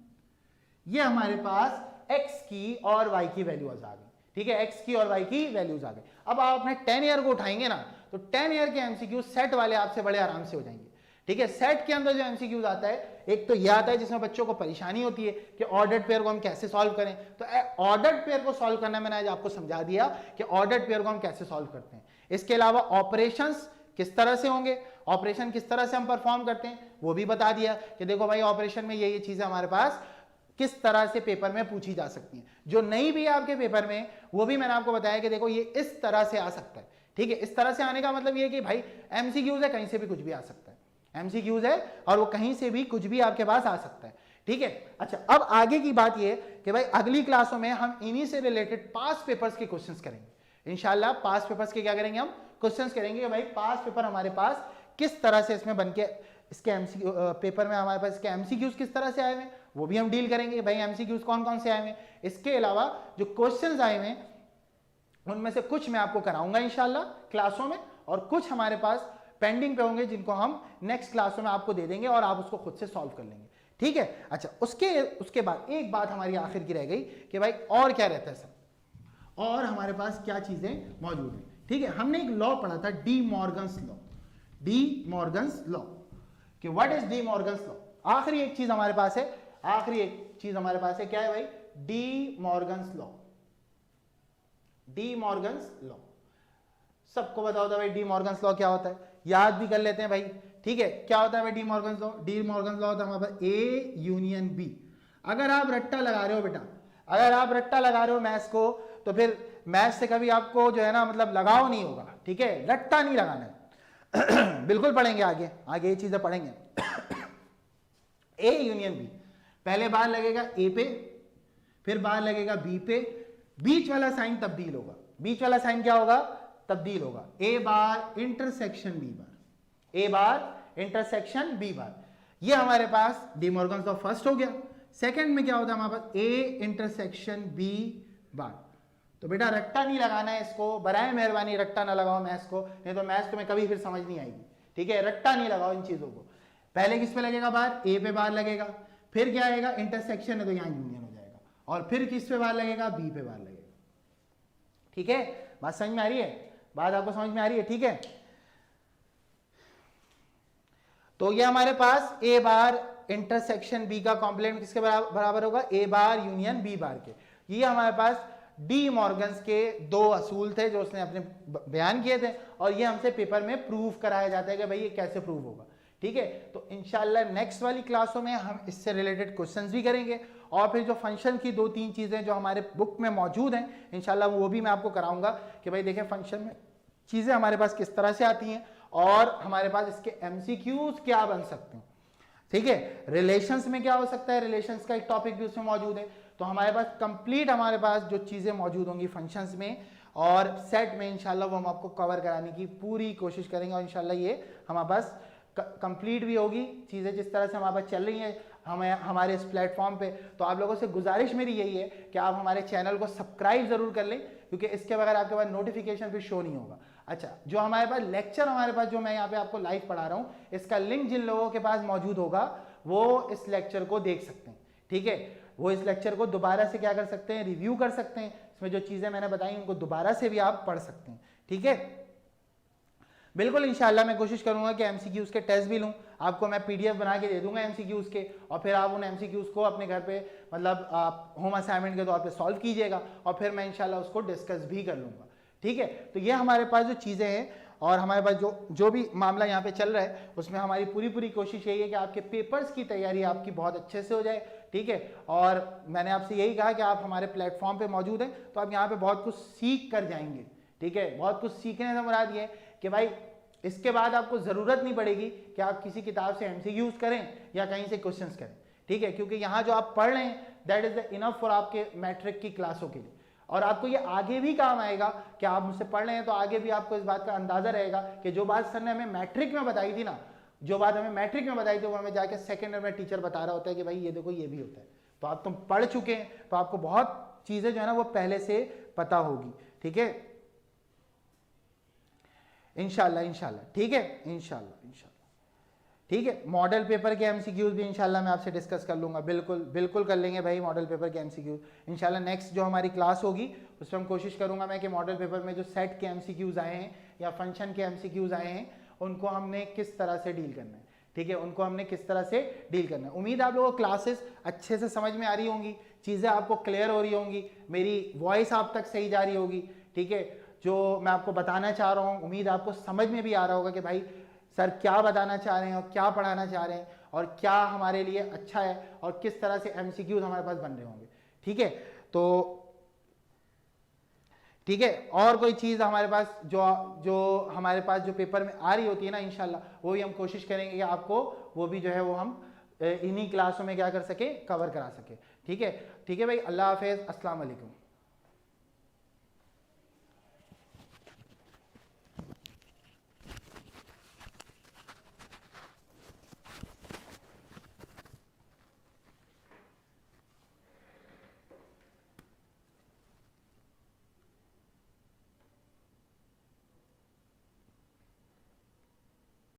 ये हमारे पास x की और y की वैल्यूज आ गई। ठीक है, x की और y की वैल्यूज आ गई। अब आप अपने 10 ईयर को उठाएंगे ना तो 10 ईयर के एमसीक्यू सेट वाले आपसे बड़े आराम से हो जाएंगे। ठीक है, सेट के अंदर जो एमसीक्यूज आता है, एक तो यह आता है जिसमें बच्चों को परेशानी होती है कि ऑर्डर्ड पेयर को हम कैसे सॉल्व करें। तो ऑर्डर्ड पेयर को सॉल्व करना मैंने आज आपको समझा दिया कि ऑर्डर्ड पेयर को हम कैसे सॉल्व करते हैं। इसके अलावा ऑपरेशंस किस तरह से होंगे, ऑपरेशन किस तरह से हम परफॉर्म करते हैं वो भी बता दिया कि देखो भाई ऑपरेशन में ये चीजें हमारे पास किस तरह से पेपर में पूछी जा सकती हैं। जो नहीं भी है आपके पेपर में वो भी मैंने आपको बताया कि देखो ये इस तरह से आ सकता है। ठीक है, इस तरह से आने का मतलब ये कि भाई एमसीक्यूज है, कहीं से भी कुछ भी आ सकता है, एमसीक्यूज है और वो कहीं से भी कुछ भी आपके पास आ सकता है। ठीक है, अच्छा अब आगे की बात ये कि भाई अगली क्लासों में हम इन्हीं से रिलेटेड पास्ट पेपर्स के क्वेश्चंस करेंगे। इंशाल्लाह पास पेपर्स के क्या करेंगे, हम क्वेश्चंस करेंगे कि भाई पास पेपर हमारे पास किस तरह से इसमें बन के, इसके एमसीक्यू पेपर में हमारे पास इसके एमसीक्यूज किस तरह से आए हुए, वो भी हम डील करेंगे भाई एमसीक्यूज कौन कौन से आए हुए। इसके अलावा जो क्वेश्चंस आए हुए उनमें से कुछ मैं आपको कराऊंगा इंशाल्लाह क्लासों में, और कुछ हमारे पास पेंडिंग पे होंगे जिनको हम नेक्स्ट क्लासों में आपको दे देंगे और आप उसको खुद से सॉल्व कर लेंगे, ठीक है। अच्छा, उसके बाद एक बात हमारी आखिर की रह गई कि भाई और क्या रहता है सर, और हमारे पास क्या चीजें मौजूद हैं, ठीक है। हमने एक लॉ पढ़ा था De Morgan's law, De Morgan's law, कि what is De Morgan's law. आखिरी एक चीज हमारे पास है, आखिरी एक चीज हमारे पास है, क्या है भाई, D Morgan's law. De Morgan's law सबको पता होता है भाई, डी मॉर्गन्स लॉ क्या होता है, याद भी कर लेते हैं भाई, ठीक है। क्या होता है भाई D Morgan's law, De Morgan's law होता है हमारे पास ए यूनियन बी। अगर आप रट्टा लगा रहे हो बेटा, अगर आप रट्टा लगा रहे हो मैथ्स को, तो फिर मैथ्स से कभी आपको जो है ना मतलब लगाव नहीं होगा, ठीक है, रट्टा नहीं लगाना है। बिल्कुल पढ़ेंगे आगे, आगे ये चीजें पढ़ेंगे। ए यूनियन बी, पहले बार लगेगा ए पे, फिर बार लगेगा बी पे, बीच वाला साइन तब्दील होगा, बीच वाला साइन क्या होगा, तब्दील होगा, ए बार इंटरसेक्शन बी बार, ए बार इंटरसेक्शन बी बार। ये हमारे पास डी मॉर्गन्स लॉ फर्स्ट हो गया। सेकंड में क्या होता है हमारे पास, ए इंटरसेक्शन बी बार। तो बेटा रट्टा नहीं लगाना है इसको, बराए मेहरबानी रट्टा ना लगाओ मैथ्स को, नहीं तो मैथ्स तुम्हें कभी फिर समझ नहीं आएगी, ठीक है। रट्टा नहीं लगाओ इन चीजों को। पहले किस पे लगेगा बार, ए पे बार लगेगा, फिर क्या आएगा, इंटरसेक्शन है तो यहां यूनियन हो जाएगा, और फिर किस पे बार लगेगा, बी पे बार लगेगा, ठीक है। बात समझ में आ रही है, बात आपको समझ में आ रही है, ठीक है। तो ये हमारे पास ए बार इंटरसेक्शन बी का कॉम्प्लीमेंट किसके बराबर होगा, ए बार यूनियन बी बार के। ये हमारे पास डी मॉर्गन्स के दो असूल थे जो उसने अपने बयान किए थे, और ये हमसे पेपर में प्रूव कराया जाता है कि भाई ये कैसे प्रूव होगा, ठीक है। तो इंशाल्लाह नेक्स्ट वाली क्लासों में हम इससे रिलेटेड क्वेश्चंस भी करेंगे, और फिर जो फंक्शन की 2-3 चीजें जो हमारे बुक में मौजूद हैं इंशाल्लाह वो भी मैं आपको कराऊंगा कि भाई देखें फंक्शन में चीजें हमारे पास किस तरह से आती हैं, और हमारे पास इसके एमसीक्यूज क्या बन सकते हैं, ठीक है। रिलेशंस में क्या हो सकता है, रिलेशंस का एक टॉपिक भी उसमें मौजूद है। तो हमारे पास कंप्लीट हमारे पास जो चीजें मौजूद होंगी फंक्शंस में और सेट में इंशाल्लाह वो हम आपको कवर कराने की पूरी कोशिश करेंगे, और इंशाल्लाह ये हमारे पास कंप्लीट भी होगी चीजें जिस तरह से हमारे पास चल रही हैं हमारे इस प्लेटफॉर्म पे। तो आप लोगों से गुजारिश मेरी यही है कि आप हमारे चैनल को सब्सक्राइब जरूर कर लें, क्योंकि इसके बगैर आपके पास नोटिफिकेशन भी शो नहीं होगा। अच्छा, जो हमारे पास लेक्चर हमारे पास जो मैं यहाँ पे आपको लाइव पढ़ा रहा हूँ, इसका लिंक जिन लोगों के पास मौजूद होगा वो इस लेक्चर को देख सकते हैं, ठीक है। वो इस लेक्चर को दोबारा से क्या कर सकते हैं, रिव्यू कर सकते हैं, इसमें जो चीजें मैंने बताई उनको दोबारा से भी आप पढ़ सकते हैं, ठीक है। बिल्कुल इंशाल्लाह मैं कोशिश करूंगा कि एमसीक्यूज के टेस्ट भी लूं, आपको मैं पीडीएफ बना के दे दूंगा एमसीक्यूज के, और फिर आप उन एमसीक्यूज को अपने घर पे मतलब आप होम असाइनमेंट के तौर पे सॉल्व कीजिएगा, और फिर मैं इंशाल्लाह उसको डिस्कस भी कर लूंगा, ठीक है। तो ये हमारे पास जो चीज़ें हैं और हमारे पास जो भी मामला यहाँ पे चल रहा है उसमें हमारी पूरी कोशिश यही है कि आपके पेपर्स की तैयारी आपकी बहुत अच्छे से हो जाए, ठीक है। और मैंने आपसे यही कहा कि आप हमारे प्लेटफॉर्म पे मौजूद हैं तो आप यहाँ पे बहुत कुछ सीख कर जाएंगे, ठीक है। बहुत कुछ सीखने से मुराद ये है कि भाई इसके बाद आपको ज़रूरत नहीं पड़ेगी कि आप किसी किताब से एमसीक्यूज करें या कहीं से क्वेश्चंस करें, ठीक है, क्योंकि यहाँ जो आप पढ़ रहे हैं that is the enough for आपके मैट्रिक की क्लासों के लिए, और आपको ये आगे भी काम आएगा कि आप मुझसे पढ़ रहे हैं तो आगे भी आपको इस बात का अंदाजा रहेगा कि जो बात सर ने हमें मैट्रिक में बताई थी ना, जो बात हमें मैट्रिक में बताई थी वो हमें जाके सेकेंड ईयर में टीचर बता रहा होता है कि भाई ये देखो ये भी होता है। तो आप तुम पढ़ चुके हैं तो आपको बहुत चीज़ें जो है ना वो पहले से पता होगी, ठीक है। इंशाल्लाह, ठीक है, इंशाल्लाह, ठीक है। मॉडल पेपर के एमसीक्यूज भी इंशाल्लाह मैं आपसे डिस्कस कर लूंगा, बिल्कुल कर लेंगे भाई मॉडल पेपर के एमसीक्यूज इंशाल्लाह। नेक्स्ट जो हमारी क्लास होगी उसमें हम कोशिश करूंगा मैं कि मॉडल पेपर में जो सेट के एमसीक्यूज आए हैं या फंक्शन के एमसीक्यूज आए हैं उनको हमने किस तरह से डील करना है, ठीक है, उनको हमने किस तरह से डील करना है। उम्मीद आप लोगों को क्लासेस अच्छे से समझ में आ रही होंगी, चीज़ें आपको क्लियर हो रही होंगी, मेरी वॉइस आप तक सही जा रही होगी, ठीक है। जो मैं आपको बताना चाह रहा हूँ उम्मीद आपको समझ में भी आ रहा होगा कि भाई सर क्या बताना चाह रहे हैं और क्या पढ़ाना चाह रहे हैं और क्या हमारे लिए अच्छा है और किस तरह से एमसीक्यूज हमारे पास बन रहे होंगे, ठीक है। तो ठीक है, और कोई चीज़ हमारे पास जो हमारे पास जो पेपर में आ रही होती है ना इंशाल्लाह वो भी हम कोशिश करेंगे कि आपको वो भी जो है वो हम इन्हीं क्लासों में क्या कर सके, कवर करा सके, ठीक है भाई। अल्लाह हाफिज़, अस्सलाम वालेकुम।